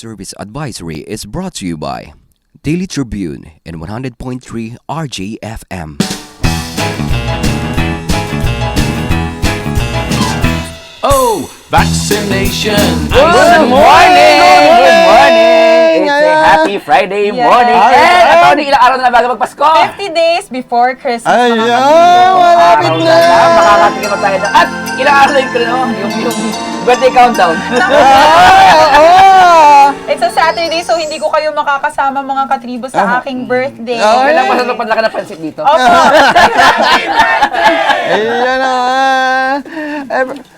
Service Advisory is brought to you by Daily Tribune and 100.3 RJFM. Oh, vaccination. Good morning! Good morning! It's a Ayan. happy Friday Yes. morning. And ito, ilang araw na bago magpasko. 50 days before Christmas. Ayan, mga malapit Araw na. Makakatingin pa tayo na. At ilang araw na yung birthday countdown. It's a Saturday, so hindi ko kayo makakasama mga katribo sa aking birthday. Oh, Kailang pasalupad lang ka na pansit dito. Opo. Ayan na.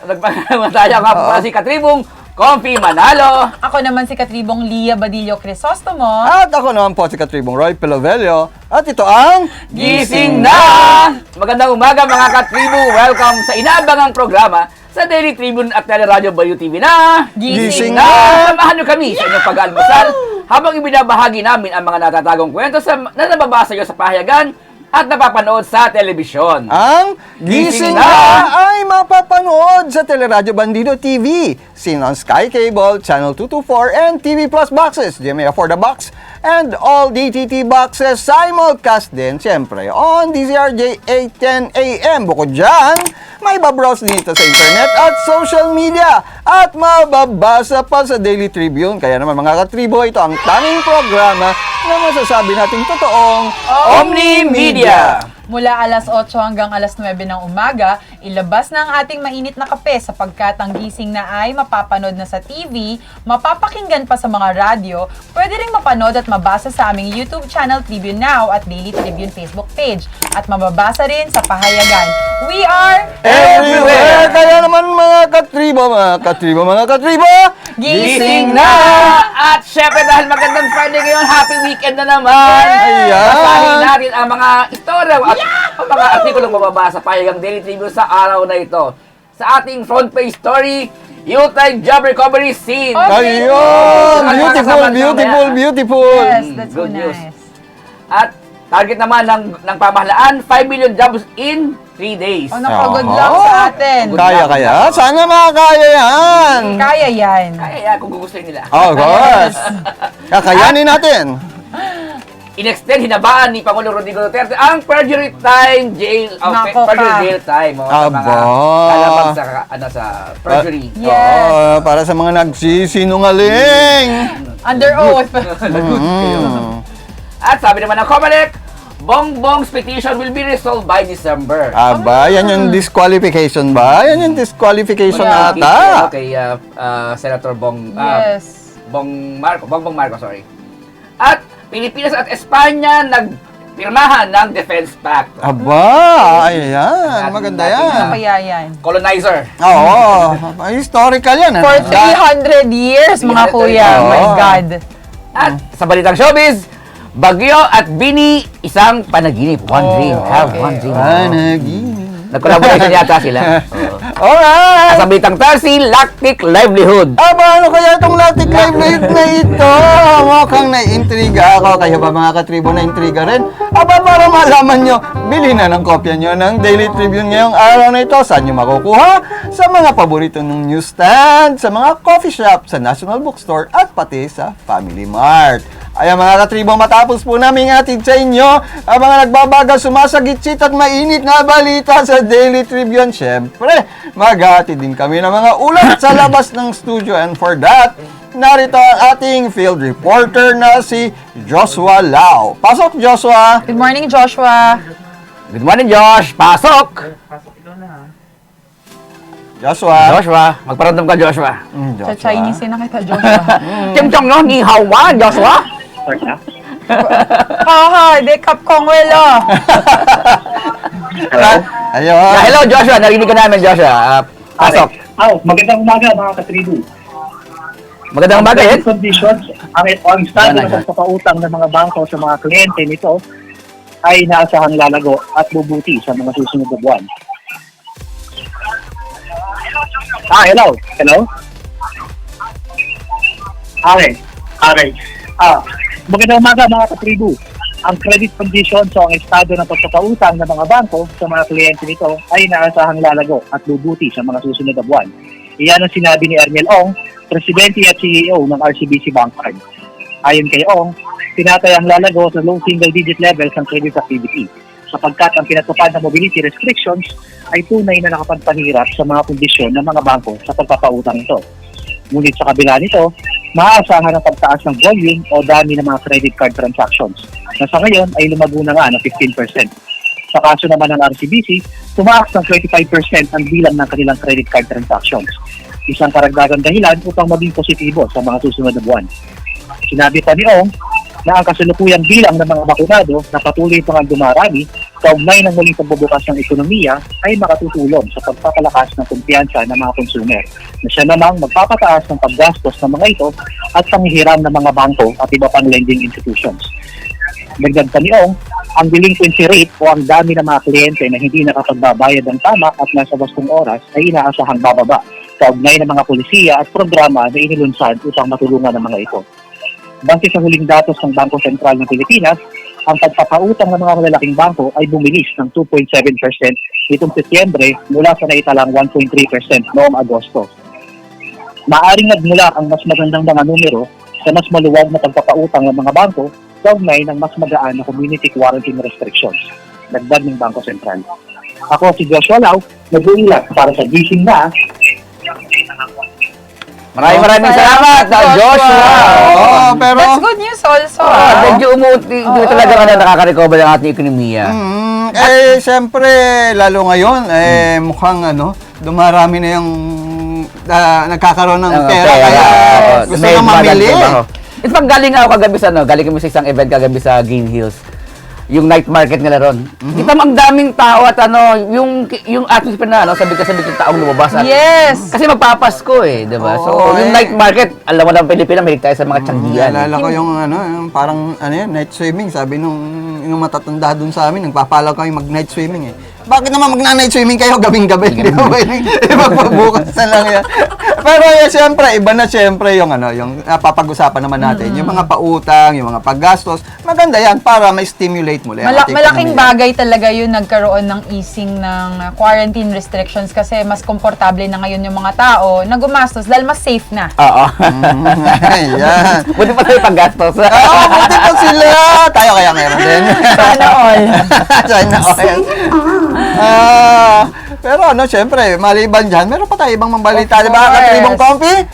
Nagpagkakaman tayo nga po si Katribong Comfy Manalo. Ako naman si katribong Lia Badillo Crisostomo. At ako naman po si Katribong Roy Pilovelio. At ito ang Gising na! Magandang umaga mga katribo. Welcome sa inaabangang programa sa Daily Tribune at Teleradio Bayu TV na Gising na! na! Samahan nyo kami sa inyong pag-almusal habang ibinabahagi namin ang mga natatagong kwento na nababasa nyo sa pahayagan at napapanood sa telebisyon. Ang Gising na ay mapapanood sa Teleradio Bandido TV, seen on Sky Cable, Channel 224, and TV Plus boxes, GMA for the box, and all DTT boxes simulcast din, siyempre, on DZRJ 810 AM. Bukod dyan, may babrowse dito sa internet at social media at mababasa pa sa Daily Tribune. Kaya naman mga katribo, ito ang tanging programa na masasabi nating totoong Omni Media. Mula alas 8 hanggang alas 9 ng umaga, ilabas na ang ating mainit na kape sapagkat ang gising na ay mapapanood na sa TV, mapapakinggan pa sa mga radyo, pwede ring mapanood at mabasa sa aming YouTube channel Tribune Now at Daily Tribune Facebook page at mababasa rin sa pahayagan. We are everywhere! Kaya naman mga katribo, Gising na! At syempre dahil magandang Friday ngayon, happy weekend na naman! Ayan! Basahin natin ang mga istorya at ang mga artikulong mababasa sa pahayagang Daily Tribune sa araw na ito. Sa ating front page story, Yuletide Job Recovery Scene. Okay. Ayun! Makakasama Beautiful! Yes, that's so Good news. nice. At target naman ng pamahalaan, 5 million jobs in 3 days. Oh, napagod Aha. lang sa atin. Kaya? Sana makakaya yan! Kaya yan. Kaya yan kung gugustuhin nila. Of course! Kakayanin natin! In-extend, hinabaan ni Pangulong Rodrigo Duterte ang perjury time jail, Nako perjury ka. jail time. Sa mga Aba. kalabag sa perjury. Yes. Oo, para sa mga nagsisinungaling! Under oath. Lagot kayo. Mm. At sabi naman ng Comelec, Bongbong's petition will be resolved by December. Aba, yan yung disqualification ba? Yan yung disqualification Yeah. ata. Kay Senator Bongbong Yes. Marcos, sorry. At Pilipinas at Espanya nagpirmahan ng Defense Pact. Aba, ayan. Maganda Ano yan. kaya yan? Colonizer. Oo, historical yan. For 300 years, mga 300 kuya. Oh my Oo. God. At sa balitang showbiz, Bagyo at Bini, isang panaginip. One dream. Have okay. one dream. Panaginip. Nag-collaboration yata sila. Alright! Sa balitang Tarsi, Lactic Livelihood. Aba, ano kaya itong Latic Livelihood na ito? Mukhang naiintriga ako. Kayo ba mga katribo na intriga rin? Aba, para malaman nyo, bili na ng kopya nyo ng Daily Tribune ngayong araw na ito. Saan nyo makukuha? Sa mga paborito ng newsstand, sa mga coffee shop, sa National Bookstore, at pati sa Family Mart. Ayan mga katribo, matapos po namin atid sa inyo ang mga nagbabaga, sumasagitsit at mainit na balita sa Daily Tribune. Siyempre, maghatid din kami ng mga ulat sa labas ng studio. And for that, narito ang ating field reporter na si Joshua Lau. Pasok, Joshua! Good morning, Joshua. Good morning, Josh. Pasok! Joshua! Magparamdam ka, Joshua. Sa Chinese na kita, Joshua. Kim Chong, no? Ni hao wa, Joshua? Haha, de kap kong welo. Ayun! Hello, Joshua. Narinig ka namin, Joshua. Pasok. Magandang umaga mga katribu. Magandang umaga, Ang conditions, ang estado Yan, ng pagpapautang ng mga bangko sa mga kliyente nito ay naasahang lalago at bubuti sa mga susunod na buwan. Hello? Hello? Okay. Magandang umaga mga katribu. Ang credit conditions o ang estado ng pagpapautang ng mga bangko sa mga kliyente nito ay naasahang lalago at bubuti sa mga susunod na buwan. Iyan ang sinabi ni Ermel Ong, Presidente at CEO ng RCBC Bank Card. Ayon kay Ong, tinatayang lalago sa low single-digit levels ng credit activity sapagkat ang pinatupad na mobility restrictions ay tunay na nakapagpahirap sa mga kondisyon ng mga bangko sa pagpapautang ito. Ngunit sa kabila nito, maaasahan ang pagtaas ng volume o dami ng mga credit card transactions na sa ngayon ay lumago na nga ng 15%. Sa kaso naman ng RCBC, tumaas ng 25% ang bilang ng kanilang credit card transactions. Isang karagdagang dahilan upang maging positibo sa mga susunod na buwan. Sinabi pa ni Ong na ang kasalukuyang bilang ng mga bakunado na patuloy pang dumarami kaugnay ng muling pagbubukas ng ekonomiya ay makatutulong sa pagpapalakas ng kumpiyansa ng mga konsumer na siya namang magpapataas ng paggastos ng mga ito at panghihiram ng mga bangko at iba pang lending institutions. Dagdag pa ni Ong, ang delinquency rate o ang dami ng mga kliyente na hindi nakapagbabayad ng tama at nasa wastong oras ay inaasahang bababa kaugnay ng mga polisiya at programa na inilunsad upang matulungan ng mga ito. Base sa huling datos ng Bangko Sentral ng Pilipinas, ang pagpapautang ng mga malalaking bangko ay bumilis ng 2.7% nitong Setyembre mula sa naitalang 1.3% noong Agosto. Maaring nagmula ang mas magandang mga numero sa mas maluwag na pagpapautang ng mga bangko kaugnay ng mas magaan na community quarantine restrictions, dagdag ng Bangko Sentral. Ako si Joshua Lau, nag-uulat para sa Gising na. Maraming salamat, Joshua. Pero That's good news also. Medyo umuti talaga na nakaka-recover ang ating ekonomiya. siyempre, lalo ngayon, mukhang dumarami na yung nagkakaroon ng pera. Kaya gusto na mamili. Ito pag galing ako kagabi sa galing kami sa isang event kagabi sa Green Hills. Yung night market nila ron. Kita mo ang daming tao at yung atmosphere na sabi ng taong lumabas at Yes! kasi magpapasko di ba? So, yung night market, alam mo na Pilipinas, mahilig tayo sa mga tiyanggian. Naalala ko yung yung parang night swimming, sabi nung matatanda dun sa amin, nagpapalaw kami mag-night swimming Bakit naman mag-night swimming kayo gabing-gabi? Di ba pwedeng magpabukas na lang yan? Pero siyempre, iba na siyempre yung yung papag-usapan naman natin, yung mga pautang, yung mga paggastos, maganda yan para ma-stimulate mo lang. Malaking bagay talaga yun nagkaroon ng easing ng quarantine restrictions kasi mas komportable na ngayon yung mga tao na gumastos dahil mas safe na. Oo. Ayan. Buti pa tayo paggastos. Buti pa sila. Tayo kaya meron din. Sana all. Sana all. Pero syempre, maliban dyan, meron pa tayo ibang mambalita, di ba? Katribong Comfy?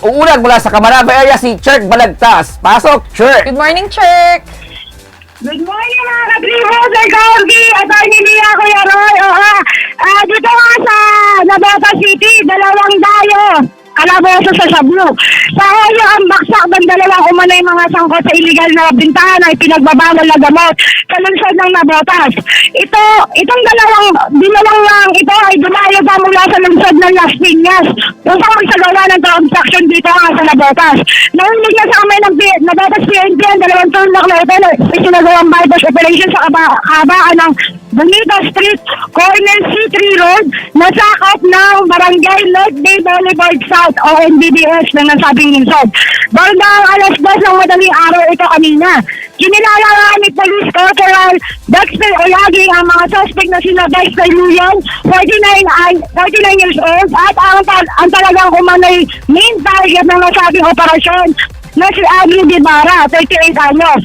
Uulan mula sa Camaraba area si Cherk Balagtas. Pasok, Cherk! Good morning, Cherk! Good morning mga katribo, Sir Corby, Atty. Lia, Kuya Roy. Dito nga sa Navota City, dalawang dayo. Kalaboso sa Sablo. Sa Hoyo, ang baksak ng dalawang umanay mga sangkot sa illegal na bintahan ay pinagbabawal na gamot sa lungsod ng Navotas. Itong dalawang lang ito ay dumayo pa mula sa lungsod ng Las Piñas upang magsagawa ng transaction dito nga sa Navotas. Nahilig na sa kamay ng Navotas PNP ang dalawang tulak na ito na isinagawang bypass operation sa kabaan ng Bonita Street, Corner C3 Road, nasakop ng Barangay North Bay Boulevard South o NBDS ng nasabing lungsod. Bandang alas 2 ng madaling araw ito kanina. Kinilala nga ni Police Corporal Dexter Olagi ang mga suspect na sina Vice Luyan, 49 years old, at ang talagang kumanay main target ng nasabing operasyon na si Agli Guevara, 38 anyos.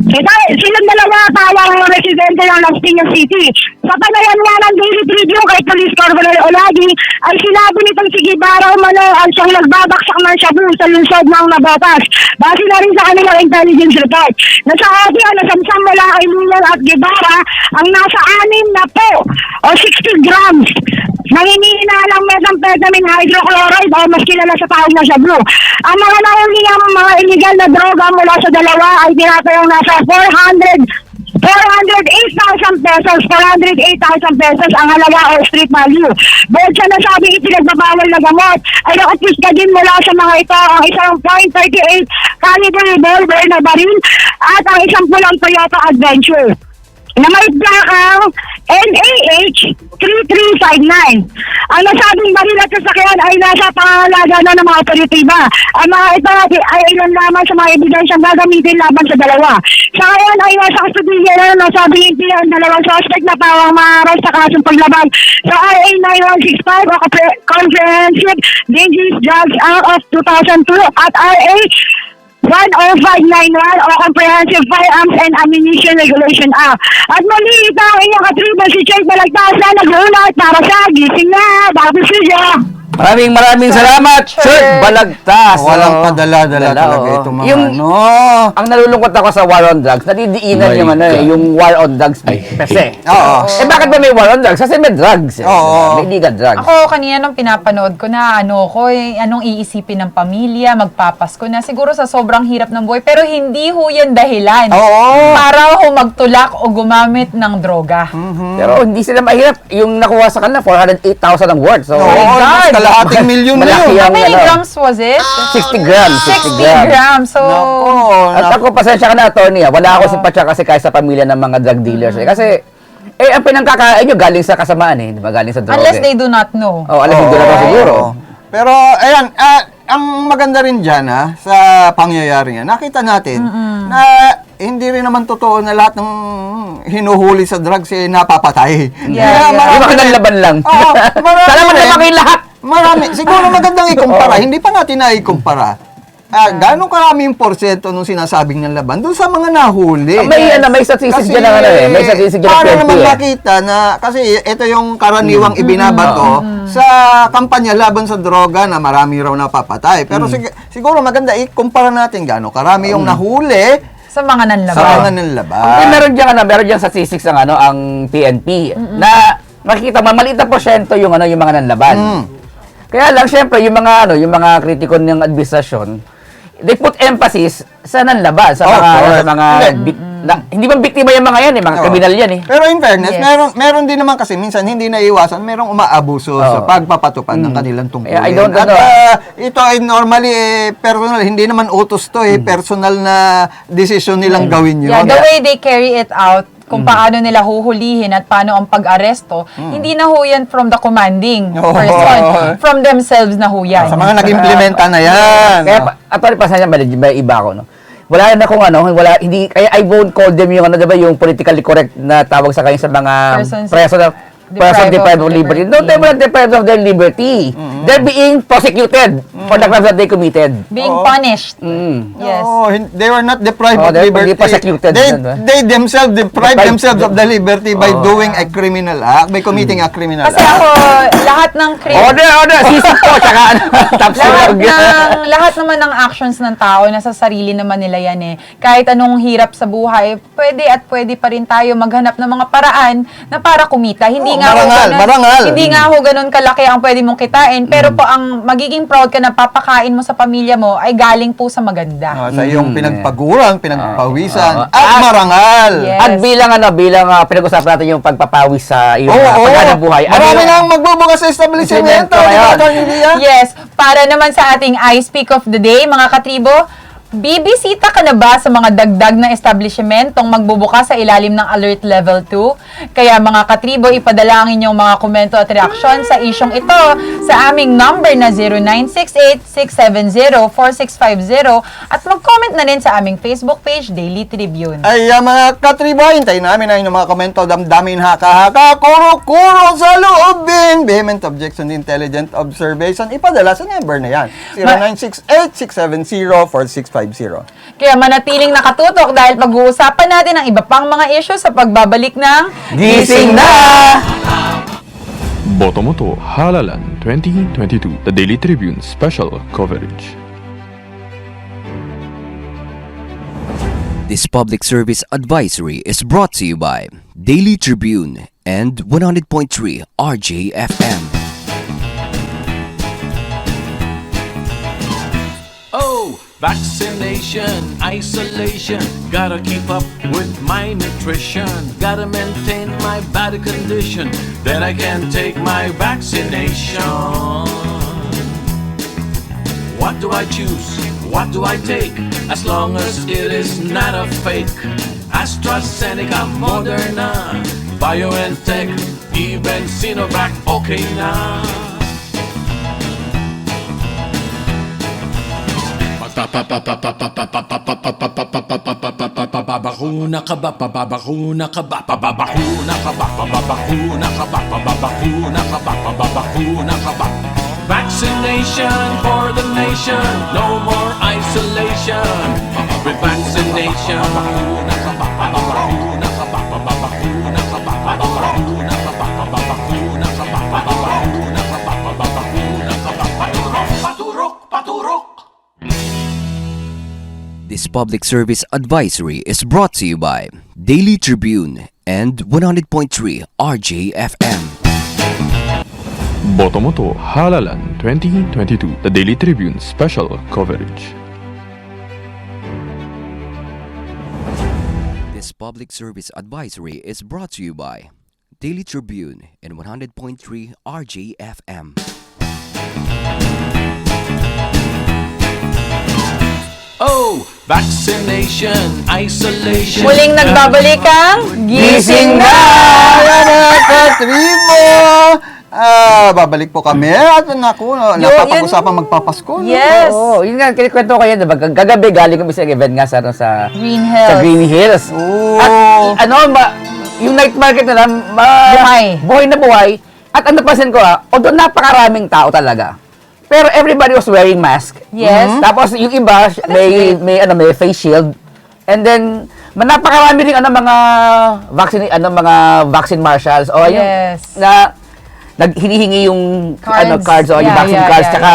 Silang dalawa tawang residente ng Las Piñas City. Sa panayan nga ng Daily Tribune kay Police Corporal Olagi, ay sinabi nitong si Guevara umano ang siyang nagbabaksak ng shabu sa lungsod ng Navotas. Base na rin sa kanilang intelligence report. Nasa audio na samsam mula kay Luyan at Guevara ang nasa 6 na po o 60 grams nanginiinalang methamphetamine hydrochloride o mas kilala sa tawag na shabu. Ang mga nahuli ng mga illegal na droga mula sa dalawa ay tinatayang nasa 408,000 pesos ang halaga o street value. Bukod sa nasabing ipinagbabawal na gamot, ay nakapiska din mula sa mga ito ang isang .38 caliber revolver na baril at ang isang pulang Toyota Adventure na may plakang NAH 3359. Ang nasabing baril at sasakyan ay nasa pangangalaga na ng mga operatiba. Ang mga ito ay ilan lamang sa mga ebidensyang gagamitin laban sa dalawa. Sa ngayon ay nasa kustodiya na ng nasabing hindi ang dalawang suspect na pawang maaral sa kasong paglaban sa RA 9165 o Comprehensive Dangerous Drugs Act of 2002 at RA 10591 o Comprehensive Firearms and Ammunition Regulation Act. At muli ito ang inyong katribo si Jake Balagtas na nag-uunat para sa Gising na Bago Studio. Maraming salamat, Sir Balagtas. Walang Oo. padala-dala talaga oo. ito mga Yung, ano. ang nalulungkot ako sa war on drugs, nadidiinan My yung ano God. yung war on drugs kasi. Oo. Eh bakit ba may war on drugs? Kasi may drugs. Oo. May illegal drugs. Ako, kanina nung pinapanood ko na anong iisipin ng pamilya, magpapasko na, siguro sa sobrang hirap ng buhay, pero hindi ho yan dahilan Oo. para ho magtulak o gumamit ng droga. Pero hindi sila mahirap. Yung nakuha sa kanila, 408,000 ang worth. So, Oo, God. kalahating milyon na Malaki yun. yan. How many ano, grams was it? 60 grams. 60 grams. So, At ako, pasensya ka na, attorney. Wala ako simpatsya kasi kahit sa pamilya ng mga drug dealers. Kasi, ang pinangkakain nyo galing sa kasamaan eh. Di ba? Galing sa droga. unless they do not know. Oh, alam hindi na Oo. siguro. Pero, ayan, ang maganda rin dyan, sa pangyayari niya, nakita natin na hindi rin naman totoo na lahat ng hinuhuli sa drugs ay napapatay. Yeah, yeah. Yung mga laban lang. Oo, marami Sana man rin. naman kayo lahat. Marami. Siguro magandang ikumpara. Hindi pa natin na-ikumpara. Gano'ng karami yung porsyento nung sinasabing ng laban doon sa mga nahuli. May statistics dyan ng ano eh. May statistics dyan ng paano naman PNP eh. makita na, kasi ito yung karaniwang ibinabato sa kampanya laban sa droga na marami raw napapatay. Pero siguro maganda ikumpara natin gano'ng karami yung nahuli Sa mga nanlaban. sa mga nanlaban. Meron dyan statistics ng ano, ang PNP na makikita mo, maliit na porsyento yung ano, yung mga nanlaban. Kaya lang, syempre, yung mga kritiko ng administrasyon, they put emphasis sa nanlaban, sa Oh, mga, correct. sa mga, hindi ba biktima yung mga yan eh, mga Oo. kriminal yan eh. Pero in fairness, Yes. meron din naman kasi minsan hindi naiiwasan, merong umaabuso sa pagpapatupad ng kanilang tungkulin. I don't At know. ito ay normally personal, hindi naman utos to personal na decision nilang gawin yun. Yeah, the way they carry it out, kung paano nila huhulihin at paano ang pag-aresto, hindi na ho yan from the commanding Oo. person, from themselves na ho yan. Sa mga nag-implementa na yan. Kaya, attorney, pasensya, may iba ako, no? Wala na kung ano, kaya I won't call them yung ano, diba, yung politically correct na tawag sa kanya sa mga person deprived of liberty. No, they're not deprived of their liberty. They're being prosecuted for the crimes that they committed. Being punished. Yes. No, they were not deprived Oh, of they're liberty. prosecuted. They themselves deprived Deprived. themselves of the liberty by doing a criminal act, by committing a criminal Kasi act. ako, lahat ng Order, sisip po, tsaka ano, lahat naman ng actions ng tao, nasa sarili naman nila yan eh. Kahit anong hirap sa buhay, pwede pa rin tayo maghanap ng mga paraan na para kumita. Hindi nga marangal. Hindi nga ho ganun kalaki ang pwede mong kitain, pero po ang magiging proud ka na papakain mo sa pamilya mo ay galing po sa maganda. Sa iyong pinagpaguran, pinagpawisan, at At- marangal. Yes. At bilang pinag-usapan natin yung pagpapawis sa iyong Oo, paghanap buhay. Marami yung- nang magbubukas sa establishment. Establishmento ngayon. Yes, para naman sa ating Ice Peak of the Day, mga katribo, bibisita ka na ba sa mga dagdag na establishmentong magbubukas sa ilalim ng Alert Level 2? Kaya mga katribo, ipadala ang inyong mga komento at reaksyon sa isyong ito sa aming number na 0968-670-4650 at mag-comment na rin sa aming Facebook page, Daily Tribune. Ay, mga katribo, hintayin namin ang inyong mga komento, damdamin, haka-haka, kuro-kuro sa loobin, vehement objection, intelligent observation, ipadala sa number na yan, 0968-670-4650. Kaya manatiling nakatutok dahil pag-uusapan natin ang iba pang mga issue sa pagbabalik ng Gising na! Botomoto Halalan 2022, the Daily Tribune special coverage. This public service advisory is brought to you by Daily Tribune and 100.3 RJFM. Oh, vaccination, isolation. Gotta keep up with my nutrition. Gotta maintain my body condition. Then I can take my vaccination. What do I choose? What do I take? As long as it is not a fake. AstraZeneca, Moderna, BioNTech, even Sinovac, okay na. Babakuna ka ba? Babakuna ka ba? Babakuna ka ba? Babakuna ka ba? Babakuna ka ba? Babakuna ka ba? Vaccination for the nation, no more isolation. With vaccination, babakuna ka ba? Babakuna ka ba? Babakuna ka ba? Babakuna ka ba? Babakuna ka ba? Babakuna ka ba? Babakuna ka ba? Paturok, paturok, paturok. This public service advisory is brought to you by Daily Tribune and 100.3 RJFM. Botomoto Halalan 2022, the Daily Tribune special coverage. This public service advisory is brought to you by Daily Tribune and 100.3 RJFM. Oh, vaccination, isolation. Muling nagbabalik ang Gising na! Mga katribo! Babalik po kami. At naku, napapag-usapang magpapasko. no? Yes. Oo, yun nga, kinikwento ko yan, diba? Gagabi, galing kami sa event nga sa Green Hills. Sa Green Hills. Oo. At yung night market nila, buhay na buhay. At ang napansin ko although napakaraming tao talaga, pero everybody was wearing mask. Yes. Tapos yung iba, may face shield. And then, napakarami rin mga vaccine marshals o yung Yes. hinihingi yung Cards. cards o yung Yeah, vaccine yeah, cards, yeah, tsaka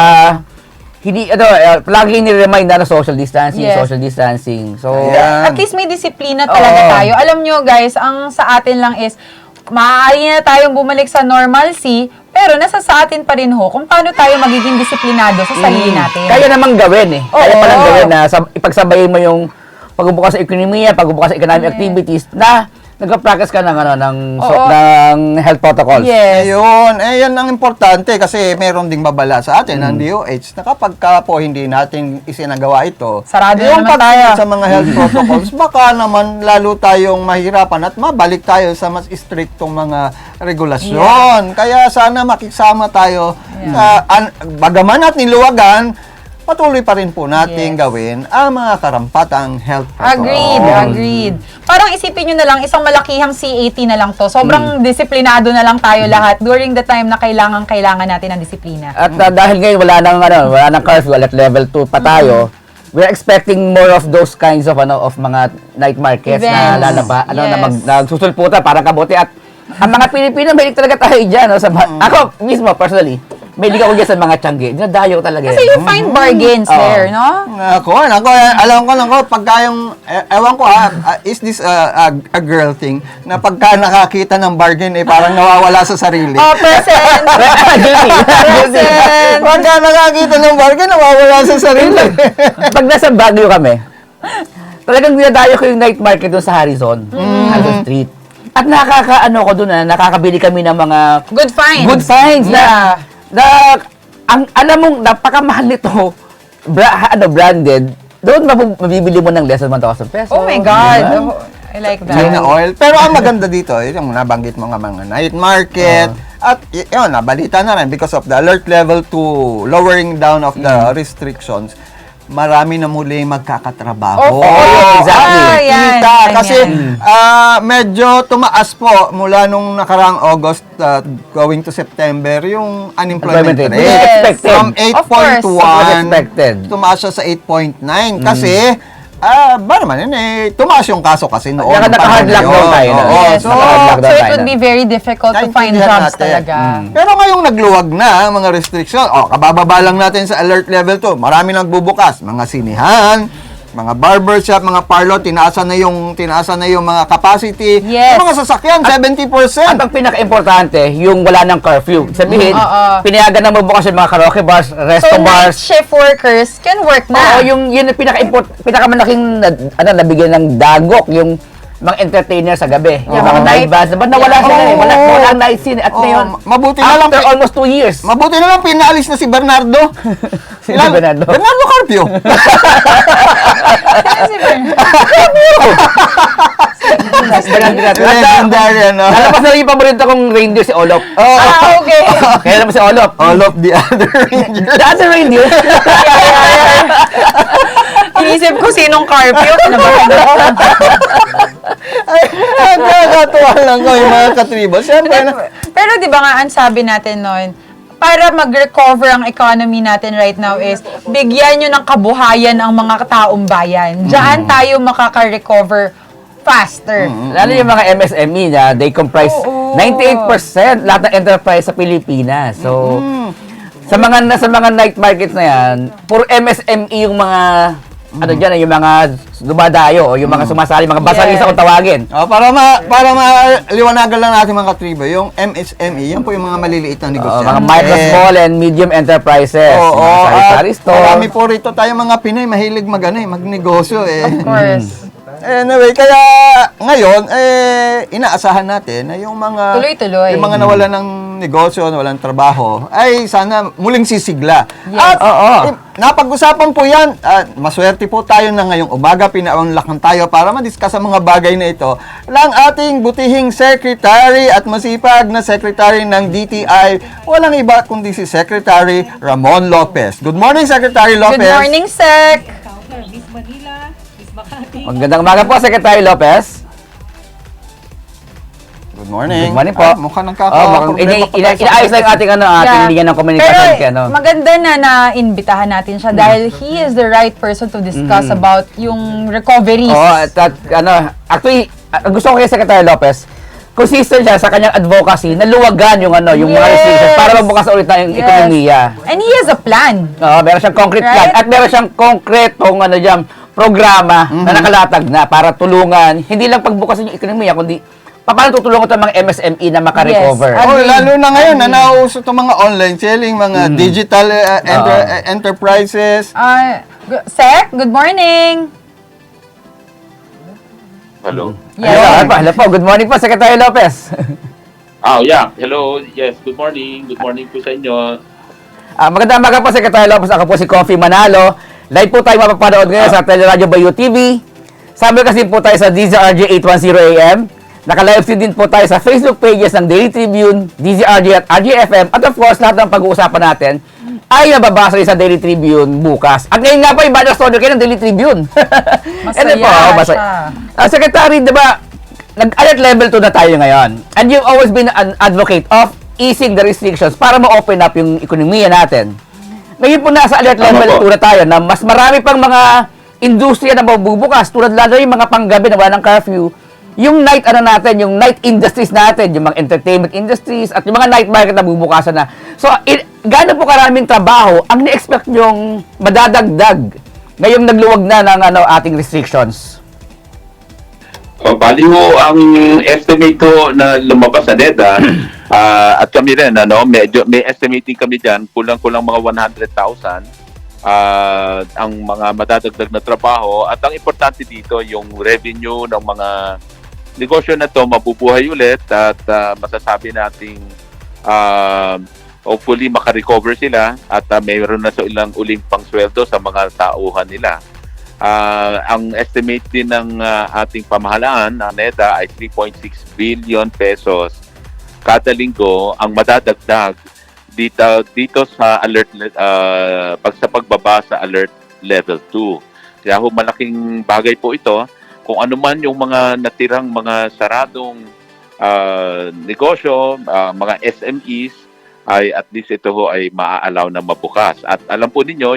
lagi ni-remind na social distancing, Yes. social distancing. So, Ayan. At least may disiplina talaga Oo. tayo. Alam nyo guys, ang sa atin lang is, maaari na tayong bumalik sa normalcy, pero nasa sa atin pa rin kung paano tayo magiging disiplinado sa sarili natin. kaya namang gawin Kaya Oo. palang gawin na ipagsabayin mo yung pagbubukas sa ekonomiya, pagbubukas sa economic activities na nagpa-practice ka ng health protocols. Yes. Ayun, yan ang importante kasi meron ding babala sa atin ng DOH na kapag ka po hindi natin isinagawa ito, Sarado na yung naman tayo. pagsunod sa mga health protocols, baka naman lalo tayong mahirapan at mabalik tayo sa mas istriktong mga regulasyon. Kaya sana makisama tayo sa bagaman at niluwagan, patuloy pa rin po natin gawin ang mga karampatang health protocol. Agreed. Parang isipin nyo na lang, isang malakihang CAT na lang to. Sobrang disiplinado na lang tayo lahat during the time na kailangan natin ng disiplina. At dahil ngayon wala nang curfew at level 2 pa tayo, we're expecting more of those kinds of mga night markets na Events. na nagsusulputan parang kabote. At ang mga Pilipino, mahilig talaga tayo dyan. Ako mismo, personally, mahilig ako dyan sa mga tiyangge. Dinadayo talaga. Kasi you find bargains there, no? Nako, alam ko, pagka yung, ewan ko is this a girl thing, na pagka nakakita ng bargain, parang nawawala sa sarili. Oh, present! Present! Pagka nakakita ng bargain, nawawala sa sarili. Pag nasa Baguio kami, talagang dinadayo ko yung night market doon sa Harrison Street. At ko doon nakakabili kami ng mga Good finds. good finds Yeah. alam mong napakamahal nito, branded, doon mabibili mo ng less than 1,000 pesos. Oh my God. Diba? Oh, I like that. China oil. Pero ang maganda dito, yung nabanggit mo nga mga night market, at yun, nabalita na rin, because of the alert level 2, lowering down of the restrictions, marami na muli magkakatrabaho. exactly. Yan. Kita. Kasi Ganyan. medyo tumaas po mula nung nakarang August going to September yung unemployment Employment rate. rate. Yes. Expected. From Of course. 8.1 Expected. tumaas siya sa 8.9 kasi tumaas yung kaso kasi noon. Kaya naka-hard panahon lockdown yun. tayo. Oo. Yes. So, naka-lockdown So it tayo would be very difficult to find Naintindihan jobs natin. talaga. Pero ngayong nagluwag na ang mga restriction, kabababa lang natin sa alert level 2. Marami nagbubukas, mga sinihan, mga barbershop, mga parlor, tinaasan na yung mga capacity. Yes. Yung mga sasakyan, 70%. At ang pinaka-importante, yung wala ng curfew. Sabihin, pinayagan na mabukas yung mga karaoke bars, resto So night bars. shift workers can work na. Oo, yun ang pinakamalaking nabigyan ng dagok, yung mga entertainer sa gabi. Yung mga Oo. night bands. Ba't nawala sila eh? Walang night scene. At ngayon, Mabuti na lang, after almost 2 years. mabuti na lang pinaalis na si Bernardo. Sino si Bernardo? Bernardo Carpio. Legendary, ano? Lalabas na rin yung paborito kong reindeer, si Olop. Okay. Kaya naman si Olop. All of the other rangers. The other reindeer. Inisip ko sinong Carpio. Kinabahan ako. Ay, nakakatuwa lang ko yung mga katribo. Siyempre, Pero di ba nga, ang sabi natin noon, para mag-recover ang economy natin right now is bigyan nyo ng kabuhayan ang mga taong bayan. Diyan tayo makaka-recover faster. Lalo yung mga MSME na they comprise Oo. 98% lahat ng enterprise sa Pilipinas. So, sa mga night markets na yan, puro MSME yung mga ano dyan, yung mga dumadayo o yung mga sumasali, mga basalisa kung tawagin. para maliwanagan lang natin mga katribo, yung MSME, yan po yung mga maliliit na negosyo. Mga micro, small, and medium enterprises. Oo, mga sari-sari store. marami po rito tayo mga Pinoy, mahilig magnegosyo eh. Of course. Anyway, kaya ngayon, inaasahan natin na yung mga Tuloy-tuloy. yung mga nawalan ng negosyo, nawalan ng trabaho, ay sana muling sisigla. Yes. At Oo. napag-usapan po yan, maswerte po tayo na ngayong umaga, pinaunlakan tayo para madiscuss ang mga bagay na ito lang ating butihing secretary at masipag na secretary ng DTI, walang iba kundi si Secretary Ramon Lopez. Good morning, Secretary Lopez. Good morning, Sec. Magandang umaga po, Secretary Lopez. Good morning. Good morning po. Mukhang Mukhang inaayos lang ating ating linya ng communication kaya no. maganda na na-imbitahan natin siya dahil he is the right person to discuss about yung recoveries. Actually, gusto ko kay Secretary Lopez, consistent siya sa kanyang advocacy na luwagan yung yung mga Yes. restrictions para mabukas ulit na yung ekonomiya. And he has a plan. Meron siyang concrete plan Right? at meron siyang konkretong programa na nakalatag na para tulungan hindi lang pagbukasin yung ekonomiya kundi paano tutulungan itong mga MSME na maka-recover. Yes. Lalo na ngayon na nauuso itong mga online selling, mga digital enterprises. Sec, good morning. Hello. Yes. Hello po. Good morning po, Secretary Lopez. Yeah. Hello. Yes, good morning. Good morning po sa inyo. Magandang umaga po, Secretary Lopez. Ako po si Coffee Manalo. Live po tayo mapapanood ngayon sa Teleradio Bayo TV. Sabi kasi po tayo sa DZRJ 810 AM. Naka-live stream din po tayo sa Facebook pages ng Daily Tribune, DZRJ at RJFM. At of course, lahat ng pag-uusapan natin ay nababasa rin sa Daily Tribune bukas. At ngayon nga po, yung banner story kayo ng Daily Tribune. Masaya siya. Secretary, di ba, nag-alert level 2 na tayo ngayon. And you've always been an advocate of easing the restrictions para ma-open up yung ekonomiya natin. Ngayon po nasa alert level 2 na tayo na mas marami pang mga industriya na mabubukas tulad lalo yung mga panggabi na wala ng curfew. Yung night yung night industries natin, yung mga entertainment industries at yung mga night market na bubukasan na. So, gaano po karaming trabaho ang ni-expect nyong madadagdag ngayong nagluwag na ng ating restrictions? Bali ho, ang estimate ko na lumabas sa NEDA, at kami rin, medyo, may estimating kami dyan, kulang-kulang mga 100,000 ang mga madadagdag na trabaho. At ang importante dito, yung revenue ng mga negosyo na to mabubuhay ulit at masasabi nating hopefully makarecover sila at mayroon na sa ilang uling pangsweldo sa mga tauhan nila. Ang estimate din ng ating pamahalaan ng NEDA ay 3.6 billion pesos kada linggo ang madadagdag dito sa alert sa pagbaba sa alert level 2. Kaya malaking bagay po ito. Kung ano man yung mga natirang mga saradong negosyo, mga SMEs, ay at least ito ay maa-allow na mabukas. At alam po ninyo,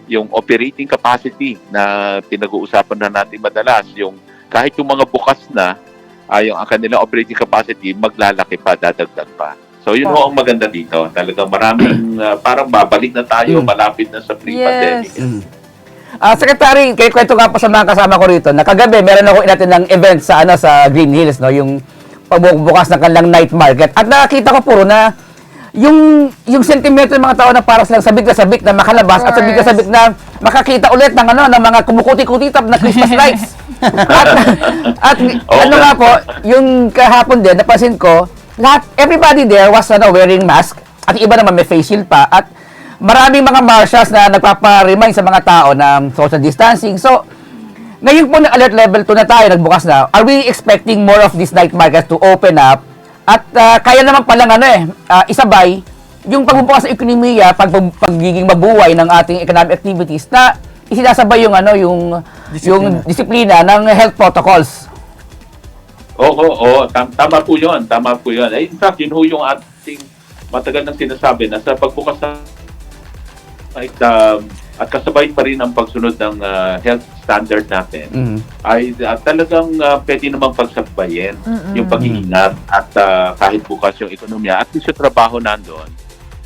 yung operating capacity na pinag-uusapan na natin madalas, yung kahit yung mga bukas na, yung ang kanilang operating capacity, maglalaki pa, dadagdag pa. So yun ho ang maganda dito. Talagang maraming, parang babalik na tayo, malapit na sa pre-pandemic. Yes. Secretary, kayo kwento nga po sa mga kasama ko rito. Nakagabi, meron ako natin ng event sa Green Hills, yung pagbubukas ng kanilang night market. At nakakita ko puro na yung sentimento ng mga tao na para silang sabik na makalabas at sabik na makakita ulit ng mga kumukuti-kutitap na Christmas lights. At ano nga po, yung kahapon din, napansin ko, everybody there was wearing mask, at yung iba naman may face shield pa, at maraming mga marshals na nagpapa-remind sa mga tao na social distancing. So, ngayon po na alert level 2 na tayo, nagbukas na, are we expecting more of these night markets to open up? At kaya naman palang isabay, yung pagbubukas sa ekonomiya, pagiging mabuhay ng ating economic activities na isinasabay yung disiplina ng health protocols. Oo, tama po yun. In fact, yun ho yung ating matagal nang sinasabi na sa pagbukas at kasabay pa rin ang pagsunod ng health standard natin, ay talagang pwede namang pagsabayin yung pag-iingat at kahit bukas yung ekonomiya at yung trabaho nandun.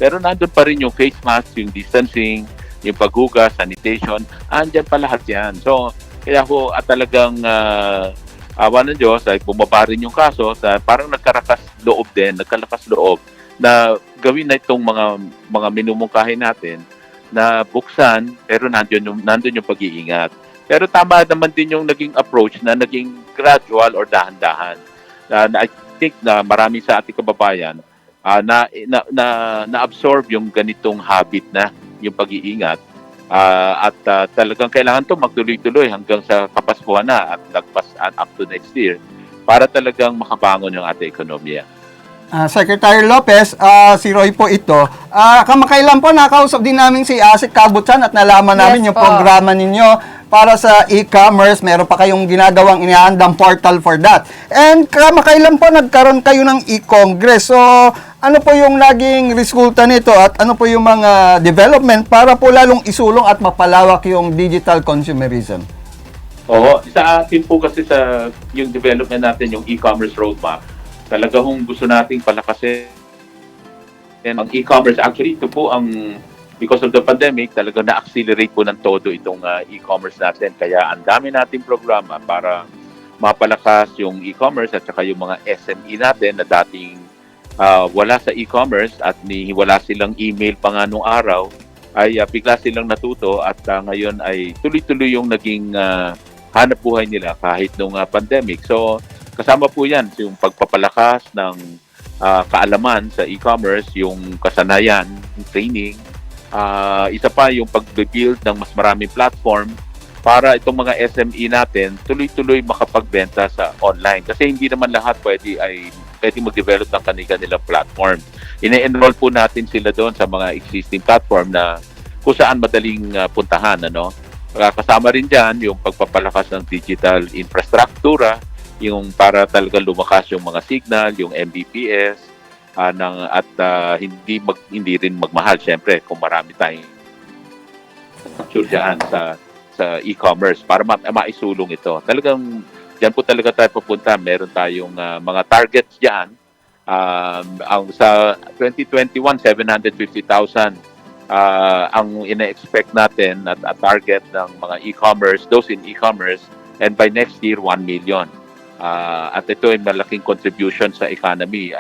Pero nandun pa rin yung face mask, yung distancing, yung paghugas, sanitation, andyan pa lahat yan. So, kaya ho at talagang awa ng Diyos ay bumaba rin yung kaso, parang nagkalakas loob na gawin na itong mga minumungkahi natin na buksan, pero nandun yung pag-iingat. Pero tama naman din yung naging approach na naging gradual or dahan-dahan. I think na marami sa ating kababayan na-absorb yung ganitong habit na yung pag-iingat. At talagang kailangan to magtuloy-tuloy hanggang sa Kapaskuhan na at lagpas up to next year para talagang makabangon yung ating ekonomiya. Secretary Lopez, si Roy po ito. Kamakailan po nakausap din namin si Asik Kabutsan at nalaman namin yung programa ninyo para sa e-commerce. Meron pa kayong ginagawang inihandang portal for that. And kamakailan po nagkaroon kayo ng e-congress. So, ano po yung naging resulta nito at ano po yung mga development para po lalong isulong at mapalawak yung digital consumerism? Oo, sa atin po kasi sa yung development natin, yung e-commerce roadmap, talaga hong gusto nating palakasin ang e-commerce. Actually, ito po because of the pandemic, talaga na-accelerate po ng todo itong e-commerce natin. Kaya ang dami nating programa para mapalakas yung e-commerce at saka yung mga SME natin na dating wala sa e-commerce at wala silang email pa nga nung araw, ay bigla silang natuto at ngayon ay tuloy-tuloy yung naging hanap buhay nila kahit nung pandemic. So, kasama po yan yung pagpapalakas ng kaalaman sa e-commerce, yung kasanayan, yung training. Isa pa yung pag-build ng mas maraming platform para itong mga SME natin tuloy-tuloy makapagbenta sa online. Kasi hindi naman lahat pwede mag-develop ng kanilang platform. Ine-enroll po natin sila doon sa mga existing platform na kung saan madaling puntahan. Kasama rin dyan yung pagpapalakas ng digital infrastruktura, yung para talaga lumakas yung mga signal, yung Mbps, at hindi rin magmahal syempre kung marami tayong structure dyan sa e-commerce para maisulong ito. Talagang diyan po talaga tayo pupunta. Meron tayong mga targets diyan. Ang sa 2021 750,000 ang ina-expect natin at target ng mga e-commerce, those in e-commerce, and by next year 1 million. At ito ay malaking contribution sa economy.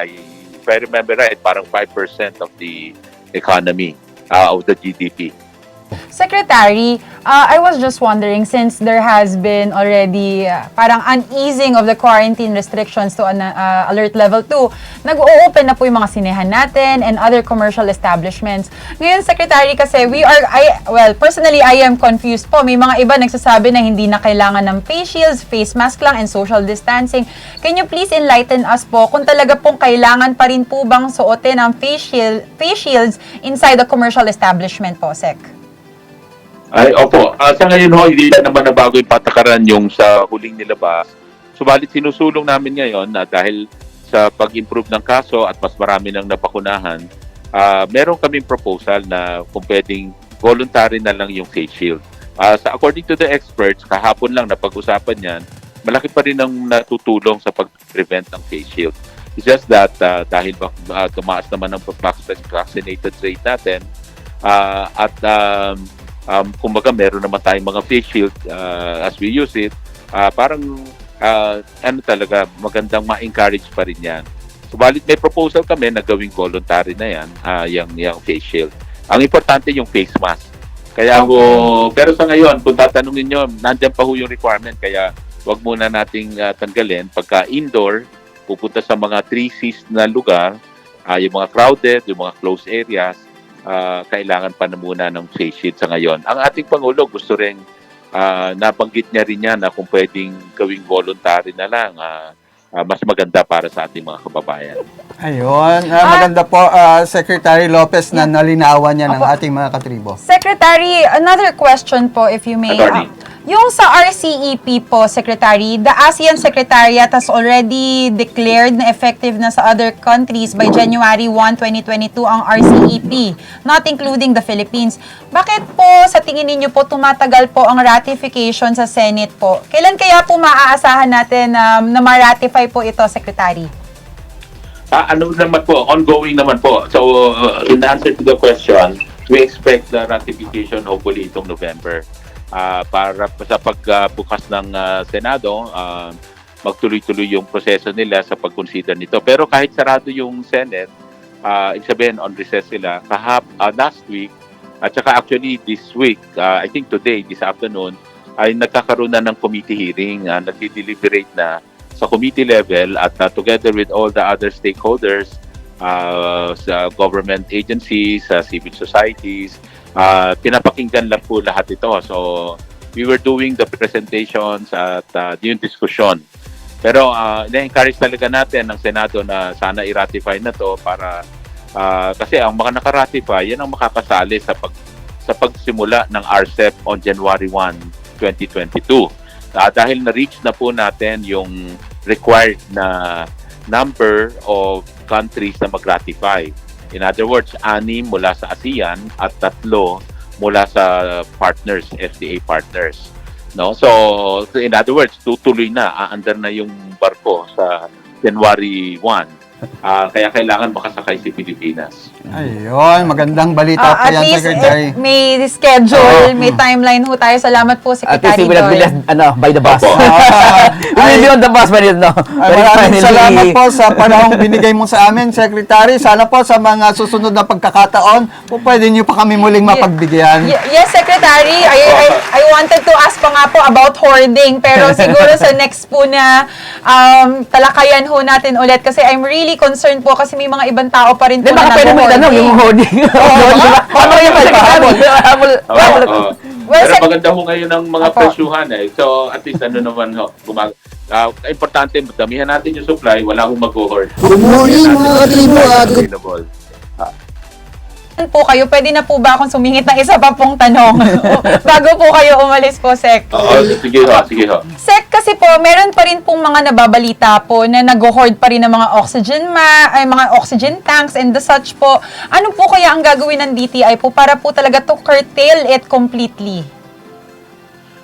If I remember right, parang 5% of the economy, of the GDP. Secretary, I was just wondering, since there has been already parang uneasing of the quarantine restrictions to alert level 2, nag-o-open na po yung mga sinehan natin and other commercial establishments. Ngayon, Secretary, kasi personally, I am confused po. May mga iba nagsasabi na hindi na kailangan ng face shields, face mask lang, and social distancing. Can you please enlighten us po kung talaga pong kailangan pa rin po bang suotin ang face shields inside the commercial establishment po, Sec? Ay, opo. Sa ngayon hindi naman nabago yung patakaran yung sa huling nilabas. Subalit sinusulong namin ngayon na dahil sa pag-improve ng kaso at mas marami nang napakunahan, meron kaming proposal na kung pwedeng voluntary na lang yung face shield. According to the experts, kahapon lang napag-usapan yan, malaki pa rin ang natutulong sa pag-prevent ng face shield. It's just that dahil tumaas naman ang vaccinated rate natin, kumbaga meron naman tayong mga face shield as we use it, parang talaga magandang ma-encourage pa rin yan. Subalit may proposal kami na gawing voluntary na yan, yung face shield. Ang importante yung face mask. Kaya pero sa ngayon, kung tatanungin nyo, nandyan pa yung requirement, kaya wag muna nating tanggalin. Pagka indoor, pupunta sa mga 3Cs na lugar, yung mga crowded, yung mga closed areas, kailangan pa na muna ng face shield sa ngayon. Ang ating Pangulo gusto rin, nabanggit niya rin yan na kung pwedeng gawing voluntary na lang, mas maganda para sa ating mga kababayan. Ayun, maganda po, Secretary Lopez, na nalinawan niya ng ating mga katribo. Secretary, another question po if you may. Attorney. Yung sa RCEP po, Secretary, the ASEAN Secretariat has already declared na effective na sa other countries by January 1, 2022 ang RCEP, not including the Philippines. Bakit po sa tingin ninyo po tumatagal po ang ratification sa Senate po? Kailan kaya po maaasahan natin na ma-ratify po ito, Secretary? Ano naman po, ongoing naman po. So, in answer to the question, we expect the ratification hopefully itong November. Para sa pagbukas ng Senado, magtuloy-tuloy yung proseso nila sa pag-consider nito. Pero kahit sarado yung Senate, ibig sabihin on recess sila, last week, at saka actually this week, I think today, this afternoon, ay nagkakaroon na ng committee hearing, nagdi-deliberate na sa committee level at together with all the other stakeholders, sa government agencies, sa civil societies, pinapakinggan lang po lahat ito. So, we were doing the presentations at yung discussion. Pero, na-encourage talaga natin ng Senado na sana i-ratify na to para, kasi ang mga naka-ratify, yan ang makakasali sa pagsimula ng RCEP on January 1, 2022. Dahil na-reach na po natin yung required na number of countries na mag-ratify. In other words, 6 mula sa ASEAN at 3 mula sa partners, FDA partners. No? So, in other words, tutuloy na, aandar na yung barko sa January 1. Kaya kailangan makasakay si Pilipinas. Ayun, magandang balita po At yan, least Secretary. may schedule, may timeline ho tayo. Salamat po, At least Secretary hindi bilas, Doy. by the bus. Opo. Hindi on the bus, but no. Maraming salamat po sa panahong binigay mo sa amin, Secretary. Sana po sa mga susunod na pagkakataon, po pwede niyo pa kami muling mapagbigyan. Yes, Secretary. I wanted to ask pa nga po about hoarding. Pero siguro sa next po na talakayan ho natin ulit. Kasi I'm really concerned po kasi may mga ibang tao pa rin po Di ba pwede mo tanong yung hoarding? Paano yung Oo. Well, Pero maganda ho ngayon ng mga presyuhan eh. So at least ano naman ho, importante, damihan natin yung supply, wala hong mag-hoard. Good morning, mga katribo. Available. po kayo, pwede na po ba akong sumingit ng isa pa pong tanong? Bago po kayo umalis po, Sec. Oo, sige ho. Sec, kasi po, meron pa rin pong mga nababalita po na nag-hoard pa rin ng mga mga oxygen tanks and the such po. Ano po kaya ang gagawin ng DTI po para po talaga to curtail it completely?